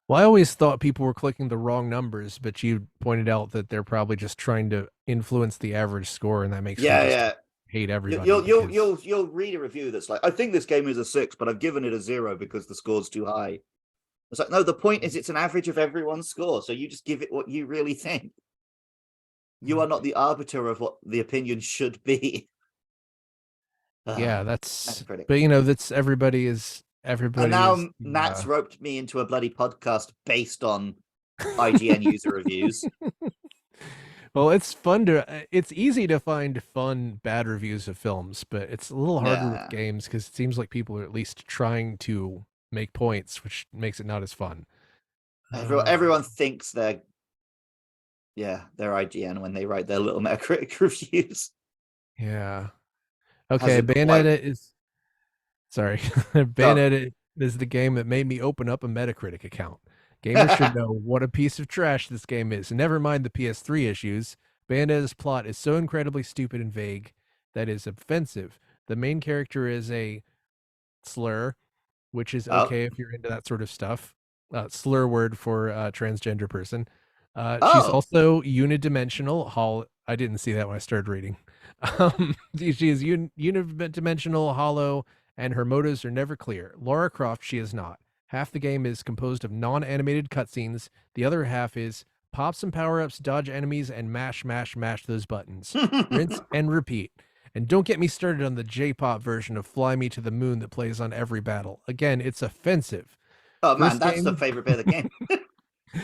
Well, I always thought people were clicking the wrong numbers, but you pointed out that they're probably just trying to influence the average score, and that makes them just Yeah. hate everybody You'll you'll because you'll you'll read a review that's like, I think this game is a 6, but I've given it a 0 because the score's too high. It's like, no, the point is it's an average of everyone's score, so you just give it what you really think. You are not the arbiter of what the opinion should be. yeah, that's Metacritic. but that's And everybody is now Matt's uh, roped me into a bloody podcast based on IGN user reviews. well, it's easy to find fun bad reviews of films, but it's a little harder with Yeah. games because it seems like people are at least trying to make points, which makes it not as fun. Everyone thinks they're IGN when they write their little Metacritic reviews. Yeah. Okay, Hasn't quite. Bayonetta is sorry. Oh. Bayonetta is the game that made me open up a Metacritic account. Gamers should know what a piece of trash this game is. Never mind the PS3 issues. Bayonetta's plot is so incredibly stupid and vague that is offensive. The main character is a slur, which is Oh. okay if you're into that sort of stuff. Slur word for transgender person. She's Oh. also unidimensional. I didn't see that when I started reading. She is unidimensional, hollow, and her motives are never clear. Lara Croft, she is not. Half the game is composed of non-animated cutscenes. The other half is pop some power-ups, dodge enemies, and mash those buttons. Rinse and repeat. And don't get me started on the J-pop version of Fly Me to the Moon that plays on every battle. Again, it's offensive. Oh man, First that's the game, favorite bit of the game.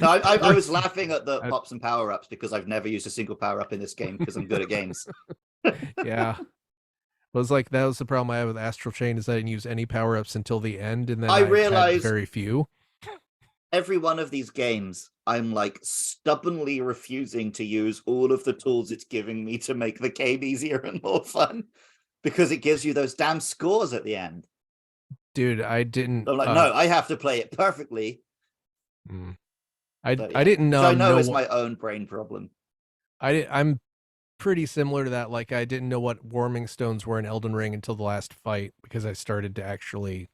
No, I was first, laughing at the I, pops and power ups because I've never used a single power up in this game because I'm good at games. yeah. was like that was the problem I had with Astral Chain is I didn't use any power ups until the end, and then I I had realize very few. every one of these games, I'm like stubbornly refusing to use all of the tools it's giving me to make the game easier and more fun because it gives you those damn scores at the end. Dude, I didn't. I'm like, no, I have to play it perfectly. Mm. But I yeah, didn't which I know know is what my own brain problem. I'm pretty similar to that. Like I didn't know what warming stones were in Elden Ring until the last fight because I started to actually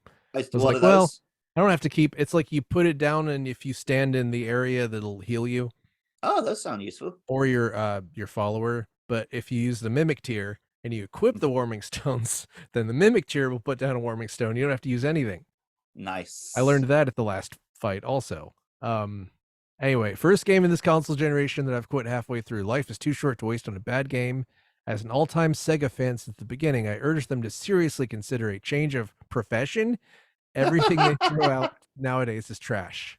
was What are like, well, those? I don't have to keep. It's like you put it down, and if you stand in the area, that'll heal you Oh, those sound useful. or your follower. But if you use the mimic tier and you equip the warming stones, then the mimic tier will put down a warming stone. You don't have to use anything. I Nice. learned that at the last fight also. Anyway, first game in this console generation that I've quit halfway through. Life is too short to waste on a bad game. As an all-time Sega fan since the beginning, I urge them to seriously consider a change of profession. Everything they throw out nowadays is trash.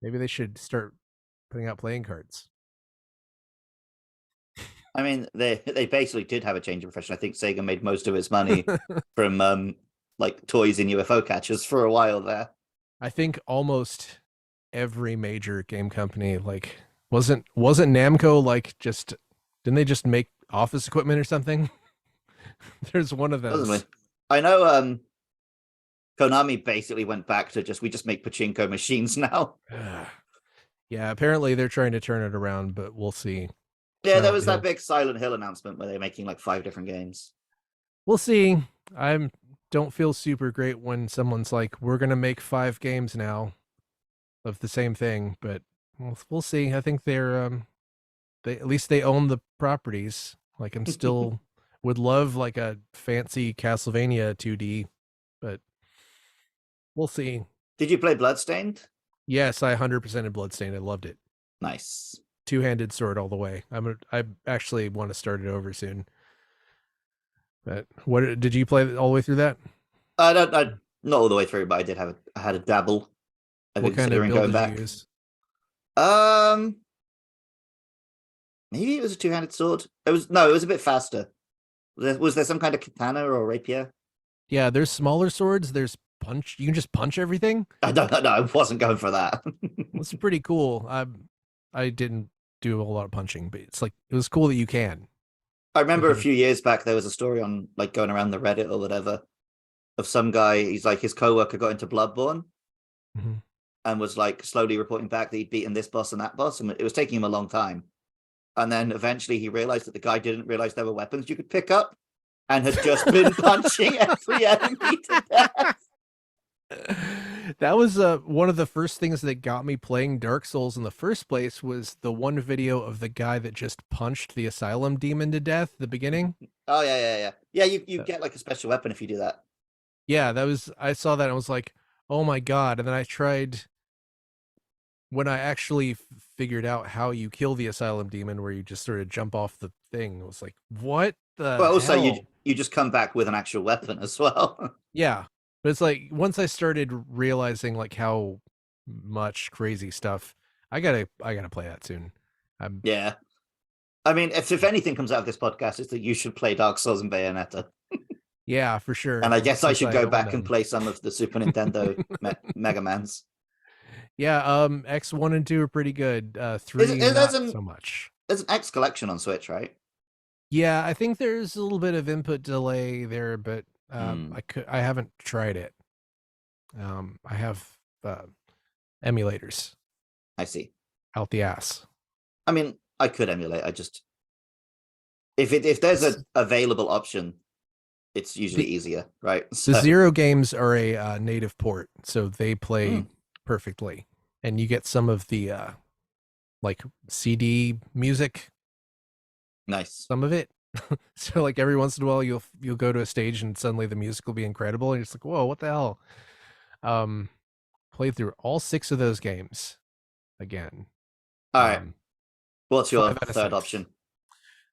Maybe they should start putting out playing cards. I mean, they basically did have a change of profession. I think Sega made most of its money from like toys and UFO catchers for a while there. I think almost every major game company like wasn't Namco like just didn't they just make office equipment or something? There's one of Possibly. those. I know Konami basically went back to just we just make pachinko machines now. Yeah, apparently they're trying to turn it around, but we'll see. Yeah, there Silent was that Hill. big Silent Hill announcement where they're making like 5 different games. We'll see. I don't feel super great when someone's like, "We're gonna make 5 games now of the same thing," but we'll see. I think they at least they own the properties. Like I'm still would love like a fancy Castlevania 2D, but we'll see. Did you play Bloodstained? Yes, I 100% Bloodstained. I loved it. Nice. Two-handed sword all the way. I actually want to start it over soon. But what did you play all the way through that? I not all the way through, but I had a dabble. I've What been kind of considering build going did you back. use? Um, maybe it was a two-handed sword. It was a bit faster. Was there some kind of katana or rapier? Yeah, there's smaller swords. There's punch. You can just punch everything. I don't know. I wasn't going for that. That's pretty cool. I didn't do a lot of punching, but it's like it was cool that you can. I Like remember a you, few years back there was a story on like going around the Reddit or whatever of some guy. He's like his coworker got into Bloodborne Mhm. and was like slowly reporting back that he'd beaten this boss and that boss, and it was taking him a long time. And then eventually he realized that the guy didn't realize there were weapons you could pick up and had just been punching every enemy to death. That was one of the first things that got me playing Dark Souls in the first place was the one video of the guy that just punched the asylum demon to death at the beginning. Oh yeah. Yeah, you Uh, get like a special weapon if you do that. yeah, that was I saw that and I was like, "Oh my god." And then I tried when I actually figured out how you kill the asylum demon where you just sort of jump off the thing. It was like, "What the But also hell?" you just come back with an actual weapon as well. Yeah. But it's like once I started realizing like how much crazy stuff I gotta play that soon. I'm Yeah. I mean, if anything comes out of this podcast, it's that you should play Dark Souls and Bayonetta. yeah, for And sure. I guess I Since should I go own back and them. play some of the Super Nintendo Mega Mans. Yeah, X1 and 2 are pretty good. 3 There's not an so much. X collection on Switch, right? Yeah, I think there's a little bit of input delay there, but Hmm, I haven't tried it. I have uh emulators I see. out the ass. I mean, I could emulate. I just if there's It's, a available option, it's usually the easier, right? the So Zero games are a native port, so they play hmm, perfectly, and you get some of the like CD music, nice. some of it. So like every once in a while you'll go to a stage and suddenly the music will be incredible and you're just like, whoa, what the hell? Um, Played through all 6 of those games again. All right. Um, What's your 5 out of third 6. option?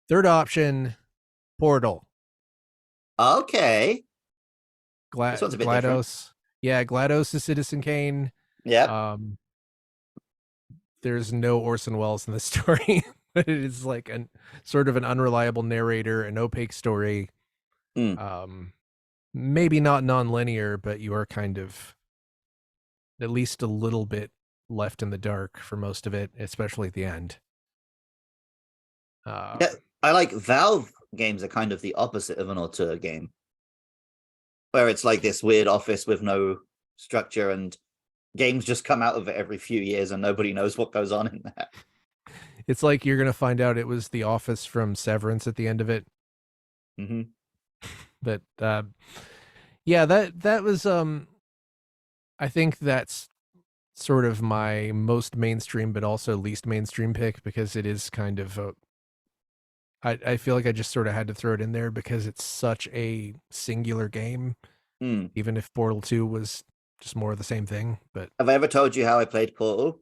Third option, Portal. Okay, this one's a bit different. GLaDOS. Yeah, GLaDOS is Citizen Kane. Yep. Um, there's no Orson Welles in the story, but it is like an sort of an unreliable narrator, an opaque story. Mm. Maybe not non-linear, but you are kind of at least a little bit left in the dark for most of it, especially at the end. Yeah, Um, I like Valve games are kind of the opposite of an auteur game, where it's like this weird office with no structure and games just come out of it every few years and nobody knows what goes on in there. it's like you're gonna find out it was the office from Severance at the end of it. Mm-hmm. But yeah, that was I think that's sort of my most mainstream but also least mainstream pick because it is kind of I feel like I just sort of had to throw it in there because it's such a singular game, Mm. even if Portal 2 was just more of the same thing. But Have I ever told you how I played Portal?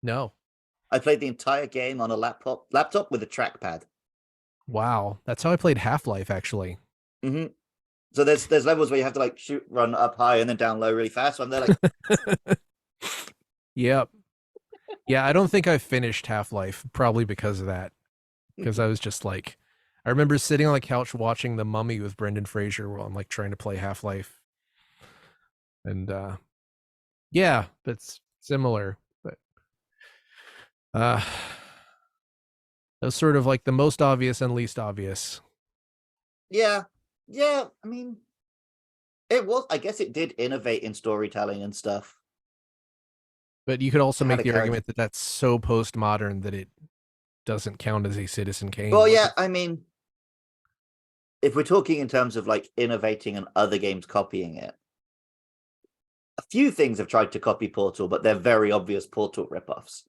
no. I played the entire game on a laptop with a trackpad. Wow. That's how I played Half-Life actually. Mm-hmm. So there's levels where you have to like shoot, run up high and then down low really fast. So I'm there like, Yep. Yeah, I don't think I finished Half-Life probably because of that. Because I was just like I remember sitting on the couch watching The Mummy with Brendan Fraser while I'm like trying to play Half-Life. And yeah, that's similar. But uh that's sort of like the most obvious and least obvious. yeah, yeah. I mean, it was. I guess it did innovate in storytelling and stuff. But you could also It had make a the character. argument that that's so postmodern that it doesn't count as a Citizen Well, Kane. Like yeah. it's I mean, if we're talking in terms of like innovating and other games copying it, a few things have tried to copy Portal, but they're very obvious Portal ripoffs.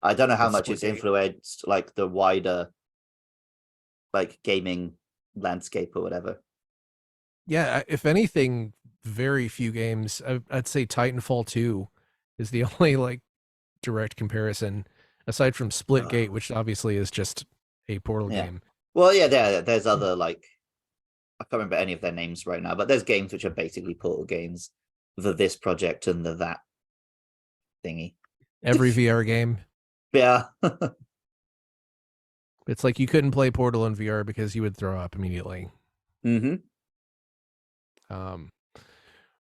I don't know how much it's Splitgate. influenced like the wider like gaming landscape or whatever. Yeah, if anything, very few games. I'd say Titanfall 2 is the only like direct comparison aside from Splitgate, which obviously is just a Portal Yeah. game. Well, yeah, there's other like I can't remember any of their names right now, but there's games which are basically Portal games, the this project and the that thingy. Every VR game. Yeah. It's like you couldn't play Portal in VR because you would throw up immediately. Mm-hmm. Um,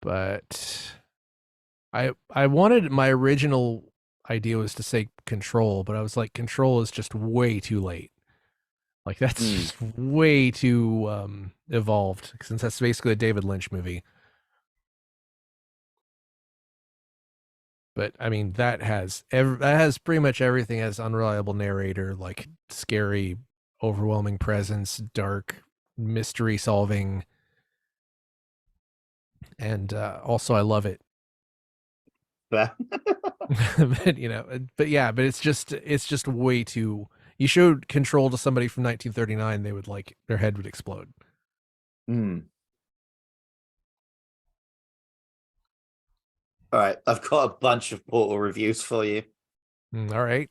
but I wanted my original idea was to say Control, but I was like Control is just way too late. Like that's Mm. just way too evolved since that's basically a David Lynch movie. But I mean that has pretty much everything as unreliable narrator, like scary, overwhelming presence, dark mystery solving, and also I love it. Yeah. But but yeah, but it's just way too. You showed Control to somebody from 1939, they would like their head would explode. Mm. All right, I've got a bunch of Portal reviews for you. All right.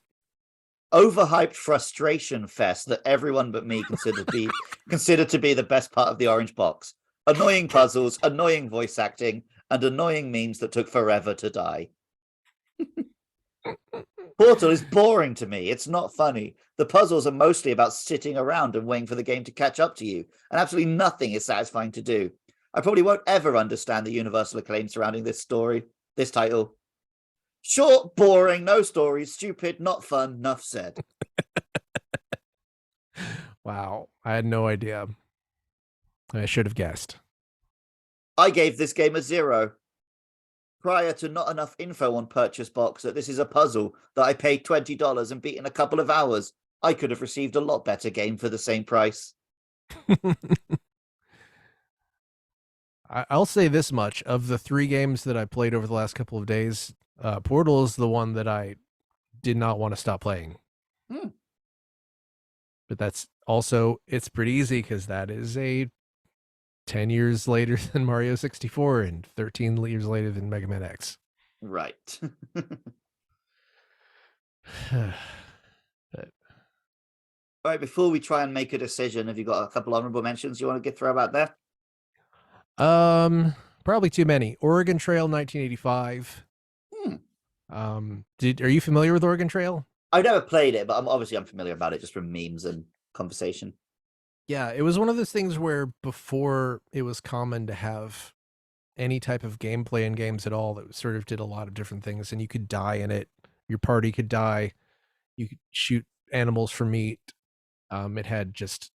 Overhyped frustration fest that everyone but me considered to be the best part of the orange box. Annoying puzzles, annoying voice acting, and annoying memes that took forever to die. Portal is boring to me. It's not funny. The puzzles are mostly about sitting around and waiting for the game to catch up to you, and absolutely nothing is satisfying to do. I probably won't ever understand the universal acclaim surrounding this title. Short, boring, no story, stupid, not fun, enough said. Wow. I had no idea. I should have guessed. I gave this game a 0. Prior to not enough info on purchase box that this is a puzzle that I paid $20 and beat in a couple of hours, I could have received a lot better game for the same price. I'll say this much: of the 3 games that I played over the last couple of days, Portal is the one that I did not want to stop playing. Hmm. But that's also it's pretty easy because that is a 10 years later than Mario 64 and 13 years later than Mega Man X. Right. But, All right, before we try and make a decision, have you got a couple honorable mentions you want to get throw out there? probably too many. Oregon Trail 1985. Hmm. Are you familiar with Oregon Trail? I've never played it, but I'm familiar about it just from memes and conversation. Yeah, it was one of those things where before it was common to have any type of gameplay in games at all that sort of did a lot of different things, and you could die in it. Your party could die. You could shoot animals for meat. It had just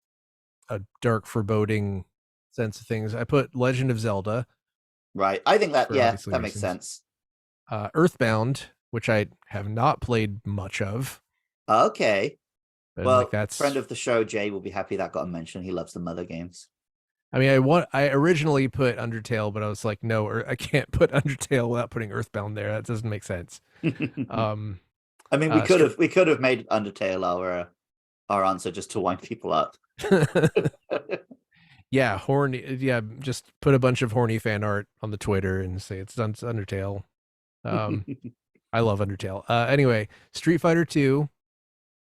a dark, foreboding sense of things. I put Legend of Zelda Right. I think that, for yeah, obviously that makes reasons. sense. Earthbound, which I have not played much of, Okay. and like Well, friend that's. of the show, Jay, will be happy that got a mention. He loves the Mother games. I mean, I originally put Undertale, but I was like, no, or I can't put Undertale without putting Earthbound there. That doesn't make sense. Um, I mean, Stri- we could have made Undertale our answer just to wind people up. yeah, horny. Yeah, just put a bunch of horny fan art on the Twitter and say it's Undertale. Um, I love Undertale. Anyway, Street Fighter 2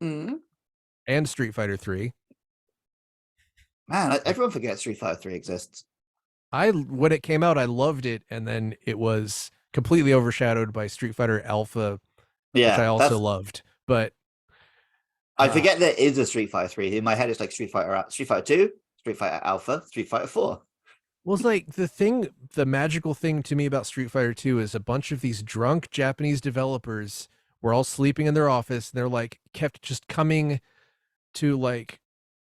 Mm. and Street Fighter 3. Man, Like everyone forgets Street Fighter 3 exists. I when it came out, I loved it, and then it was completely overshadowed by Street Fighter Alpha, which I Yeah, also that's loved. But I uh, forget there is a Street Fighter 3. In my head, it's like Street Fighter 2, Street Fighter Alpha, Street Fighter 4. well, it's like the magical thing to me about Street Fighter 2 is a bunch of these drunk Japanese developers were all sleeping in their office, and they're like kept just coming to like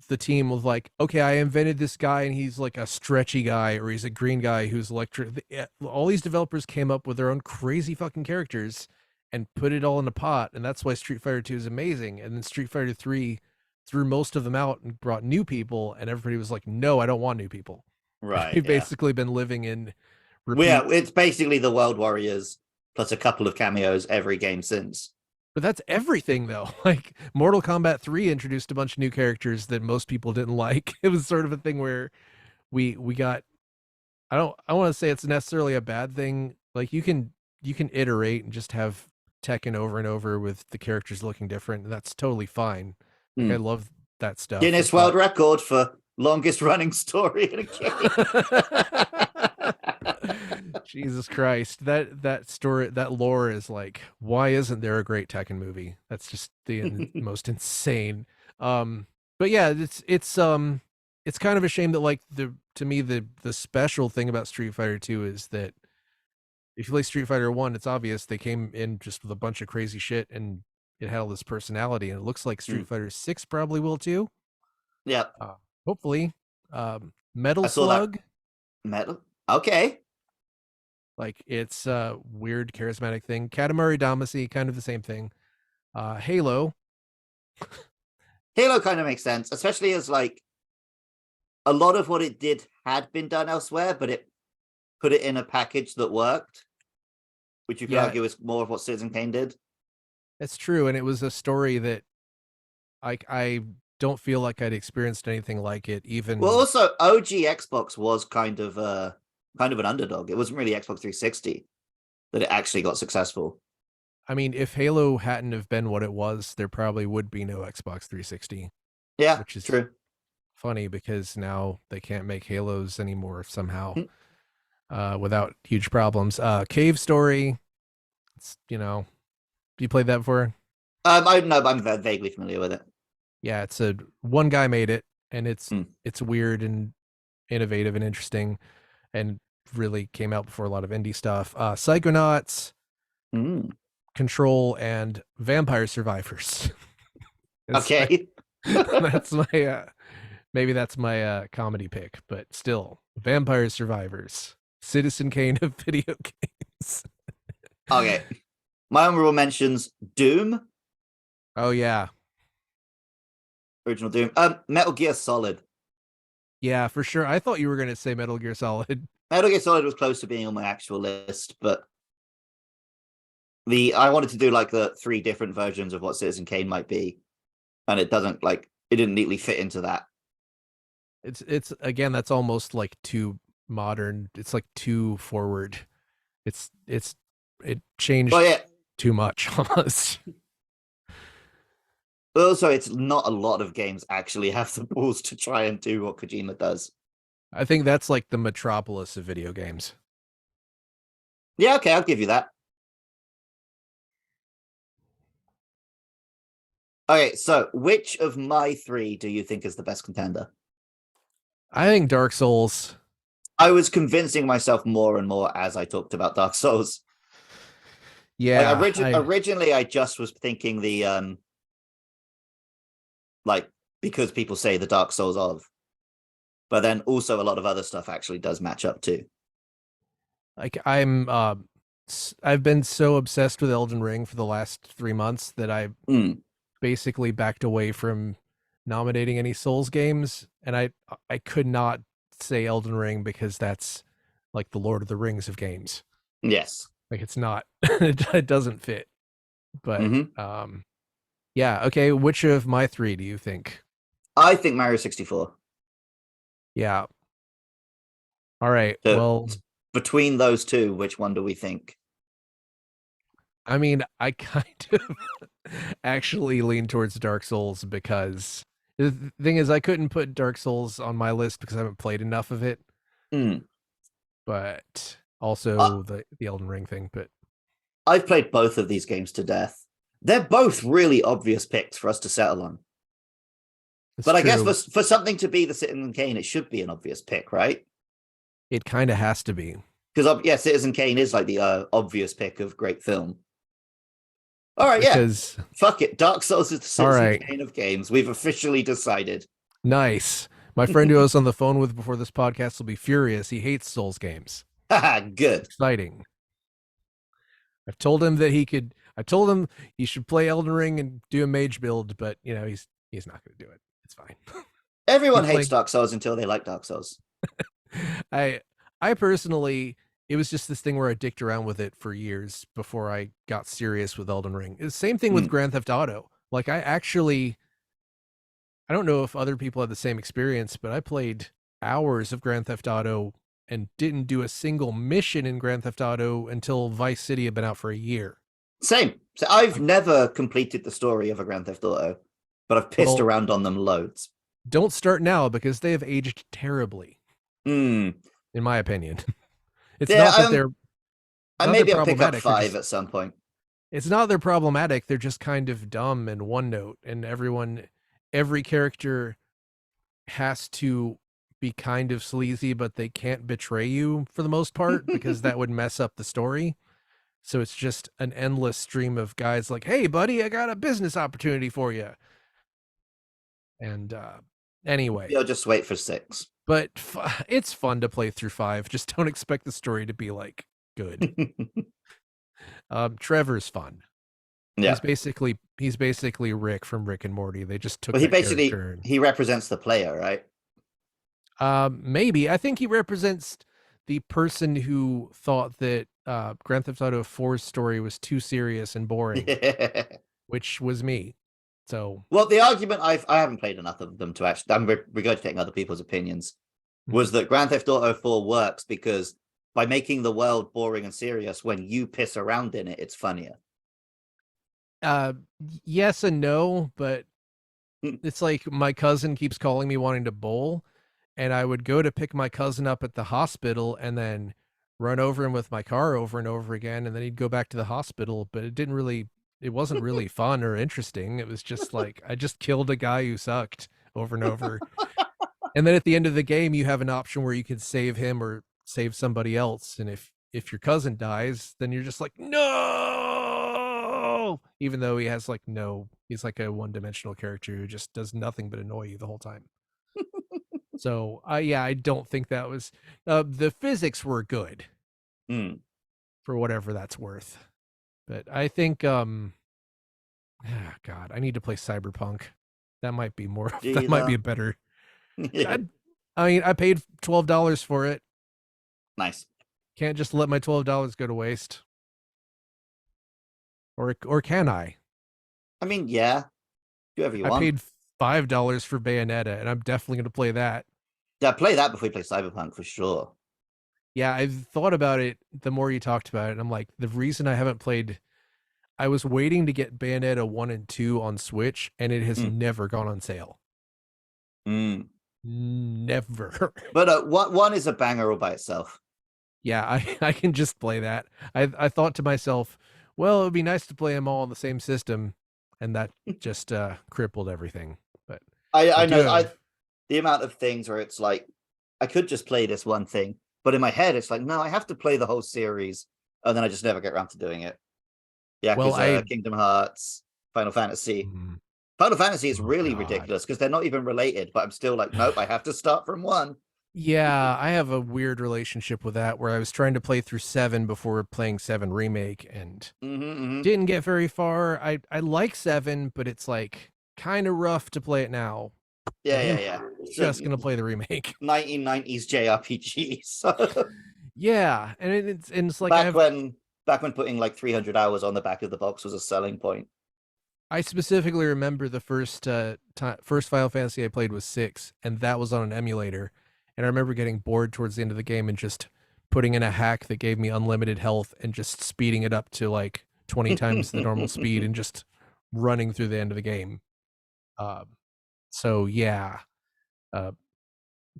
the team was like, okay, I invented this guy and he's like a stretchy guy or he's a green guy who's electric. All these developers came up with their own crazy fucking characters and put it all in a pot. And that's why Street Fighter 2 is amazing. And then Street Fighter 3 threw most of them out and brought new people. And everybody was like, no, I don't want new people. Right, We've yeah. basically been living in Well, repeat. yeah, it's basically the World Warriors plus a couple of cameos every game since. But that's everything though. Like Mortal Kombat 3 introduced a bunch of new characters that most people didn't like. It was sort of a thing where we got I want to say it's necessarily a bad thing. Like you can iterate and just have Tekken over and over with the characters looking different. And that's totally fine. Like I Hmm. love that stuff, Guinness World but Record for longest running story in a game. Jesus Christ, that story, that lore is like, why isn't there a great Tekken movie? That's just the most insane. But yeah, it's kind of a shame that like the to me the special thing about Street Fighter 2 is that if you play Street Fighter 1, it's obvious they came in just with a bunch of crazy shit and it had all this personality. And it looks like Hmm. Street Fighter 6 probably will too. Yeah, Hopefully. Metal I saw that Slug, metal. Okay. like it's a weird charismatic thing. Katamari Damacy, kind of the same thing. Halo, Halo kind of makes sense, especially as like a lot of what it did had been done elsewhere, but it put it in a package that worked, which you could yeah, argue is more of what Citizen Kane did. it's true. And it was a story that I don't feel like I'd experienced anything like it, Well, even. also OG Xbox was kind of an underdog. It wasn't really Xbox 360 that it actually got successful. I mean, if Halo hadn't have been what it was, there probably would be no Xbox 360, Yeah, which is true. funny because now they can't make Halos anymore somehow Hmm. without huge problems. Cave Story, it's you played that before? I know, but I'm vaguely familiar with it. Yeah, it's a one guy made it, and Hmm. it's weird and innovative and interesting, and really came out before a lot of indie stuff. Psychonauts, Mm. Control, and Vampire Survivors. It's my Okay. that's my maybe that's my comedy pick, but still, Vampire Survivors, Citizen Kane of video games. Okay. My honorable mentions: Doom, Oh yeah, original Doom. Metal Gear Solid. yeah, for sure. I thought you were gonna say Metal Gear Solid. Metal Gear Solid was close to being on my actual list, but I wanted to do like the three different versions of what Citizen Kane might be, and it didn't neatly fit into that. It's again, that's almost like too modern. It's like too forward. It But changed yeah, too much almost. also it's not a lot of games actually have the balls to try and do what Kojima does. I think that's like the metropolis of video games. Yeah, okay, I'll give you that. Okay, so which of my three do you think is the best contender? I think Dark Souls. I was convincing myself more and more as I talked about Dark Souls. Like Yeah, originally, I just was thinking the like because people say the Dark Souls of, but then also a lot of other stuff actually does match up too. like I've been so obsessed with Elden Ring for the last 3 months that I Mm, basically backed away from nominating any Souls games, and I could not say Elden Ring because that's like the Lord of the Rings of games. yes. Like it's not, it doesn't fit. But Hmm. yeah, okay. Which of my three do you think? I think Mario 64. Yeah. All right. So Well, between those two, which one do we think? I mean, I kind of actually lean towards Dark Souls because the thing is, I couldn't put Dark Souls on my list because I haven't played enough of it, Mm. but I, also the Elden Ring thing. But I've played both of these games to death. They're both really obvious picks for us to settle on. it's But I guess true. for something to be the Citizen Kane, it should be an obvious pick, right? It kind of has to be Because yeah, Citizen Kane is like the obvious pick of great film. All right, yeah. because, Fuck it. Dark Souls is the all Citizen right, Kane of games. We've officially decided. nice. My friend who I was on the phone with before this podcast will be furious. He hates Souls games. Good. Exciting. I've told him that he could. I told him he should play Elden Ring and do a mage build, but he's not going to do it. It's fine. Everyone He's hates playing. Dark Souls until they like Dark Souls. I I personally, it was just this thing where I dicked around with it for years before I got serious with Elden Ring. It's the same thing with Mm. Grand Theft Auto. Like I don't know if other people had the same experience, but I played hours of Grand Theft Auto and didn't do a single mission in Grand Theft Auto until Vice City had been out for a year. Same. So I've Like, never completed the story of a Grand Theft Auto, but I've pissed well, around on them loads. don't start now because they have aged terribly, Mm. in my opinion. It's Yeah, not that they're I not they're maybe I'll pick up problematic. They're five just at some point. it's not they're problematic. They're just kind of dumb and one note, and every character has to be kind of sleazy, but they can't betray you for the most part because that would mess up the story. So it's just an endless stream of guys like, "Hey, buddy, I got a business opportunity for you." And anyway, You'll just wait for six. but it's fun to play through five. Just don't expect the story to be like good. Trevor's fun. Yeah. He's basically Rick from Rick and Morty. They just took Well, he that basically character and he represents the player, right? maybe I think he represents the person who thought that Grand Theft Auto 4's story was too serious and boring, which was me. So Well, the argument I haven't played enough of them to actually I'm regurgitating other people's opinions was that Grand Theft Auto 4 works because by making the world boring and serious, when you piss around in it, it's funnier. uh yes and no, but Hmm. it's like my cousin keeps calling me wanting to bowl, and I would go to pick my cousin up at the hospital and then run over him with my car over and over again, and then he'd go back to the hospital, but it wasn't really fun or interesting. It was just like I just killed a guy who sucked over and over. And then at the end of the game you have an option where you can save him or save somebody else, and if your cousin dies, then you're just like, no, even though he's like a one-dimensional character who just does nothing but annoy you the whole time. So I don't think that was the physics were good Hmm. for whatever that's worth. But I think God, I need to play Cyberpunk. That might be more Do that you might be though? a better. Yeah. I mean, I paid $12 for it. Nice. Can't just let my $12 go to waste. Or can I? I mean, yeah, do whatever you I want. paid $5 for Bayonetta, and I'm definitely going to play that. Yeah, play that before you play Cyberpunk for sure. Yeah, I've thought about it the more you talked about it. I'm like, the reason I haven't played, I was waiting to get Bayonetta 1 and 2 on Switch, and it has Mm. never gone on sale. Mm. Never. But one is a banger all by itself. Yeah, I can just play that. I thought to myself, well, it would be nice to play them all on the same system, and that just crippled everything. But I I do know have the amount of things where it's like I could just play this one thing, but in my head it's like, no, I have to play the whole series, and then I just never get around to doing it. Well, Yakuza, Kingdom Hearts, Final Fantasy. Mm, Final Fantasy is oh really God. ridiculous because they're not even related, but I'm still like, nope, I have to start from one. Yeah, I have a weird relationship with that where I was trying to play through 7 before playing 7 Remake and didn't get very far. I like 7, but it's like kind of rough to play it now. Yeah. So, Just gonna play the remake. 1990s JRPG. So Yeah, and it's like back when putting like 300 hours on the back of the box was a selling point. I specifically remember the first first Final Fantasy I played was 6, and that was on an emulator. And I remember getting bored towards the end of the game and just putting in a hack that gave me unlimited health and just speeding it up to like 20 times the normal speed and just running through the end of the game. So yeah,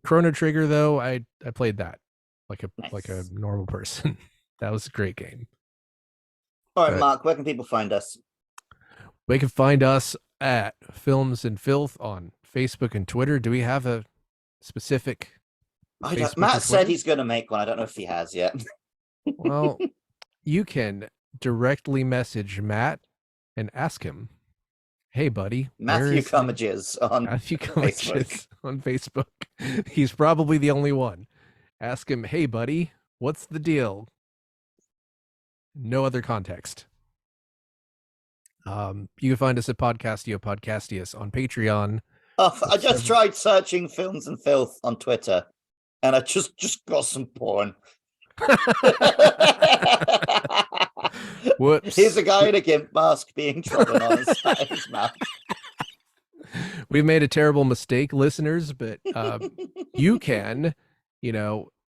Chrono Trigger though, I played that like a normal person. That was a great game. All right, Mark, where can people find us? They can find us at Films and Filth on Facebook and Twitter. Do we have a specific Matt said he's going to make one. I don't know if he has yet. Well, you can directly message Matt and ask him, "Hey, buddy, Matthew Commages on Facebook. He's probably the only one. Ask him, "Hey, buddy, what's the deal?" No other context. You can find us at Podcastius on Patreon. Oh, I just tried searching Films and Filth on Twitter, and I just got some porn. Whoops. Here's a guy in a gimp mask being trodden on his mouth. We've made a terrible mistake, listeners, but you can,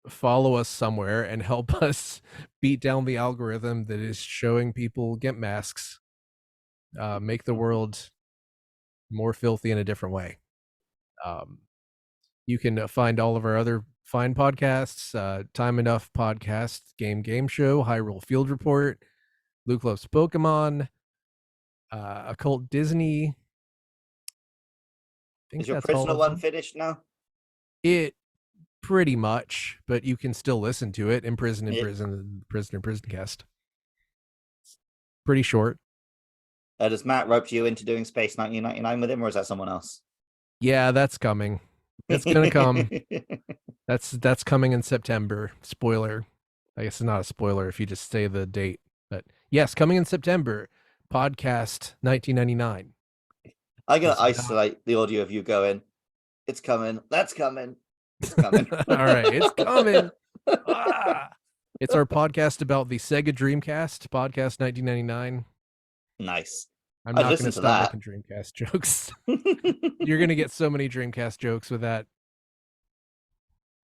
follow us somewhere and help us beat down the algorithm that is showing people gimp masks. Make the world more filthy in a different way. You can find all of our other fine podcasts, Time Enough Podcast, Game Show, Hyrule Field Report, Luke Loves Pokemon, Occult Disney. Is your Prisoner one finished now? It pretty much, but you can still listen to it in Prison Cast. Pretty short. Does Matt rope you into doing Space 1999 with him, or is that someone else? Yeah, that's coming. It's gonna come. That's coming in September. Spoiler. I guess it's not a spoiler if you just say the date. But yes, coming in September. Podcast 1999. I'm gonna isolate the audio of you going, "It's coming. That's coming. It's coming." All right, it's coming. It's our podcast about the Sega Dreamcast, Podcast 1999. Nice. I'm not going to stop making Dreamcast jokes. You're going to get so many Dreamcast jokes with that.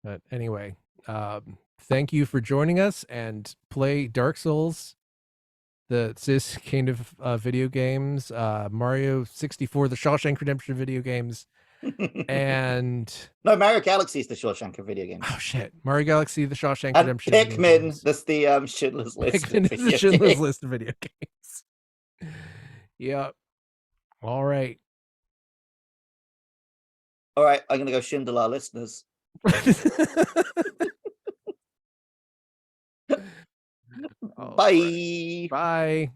But anyway, thank you for joining us, and play Dark Souls, the Citizen Kane of video games, Mario 64, the Shawshank Redemption video games, and no, Mario Galaxy is the Shawshank of video games. Oh shit, Mario Galaxy, the Shawshank and Redemption. Pikmin, that's the Schindler's List. Pikmin is the Schindler's List of video games. Yep. All right. I'm gonna go Schindler our listeners. Bye. Bye.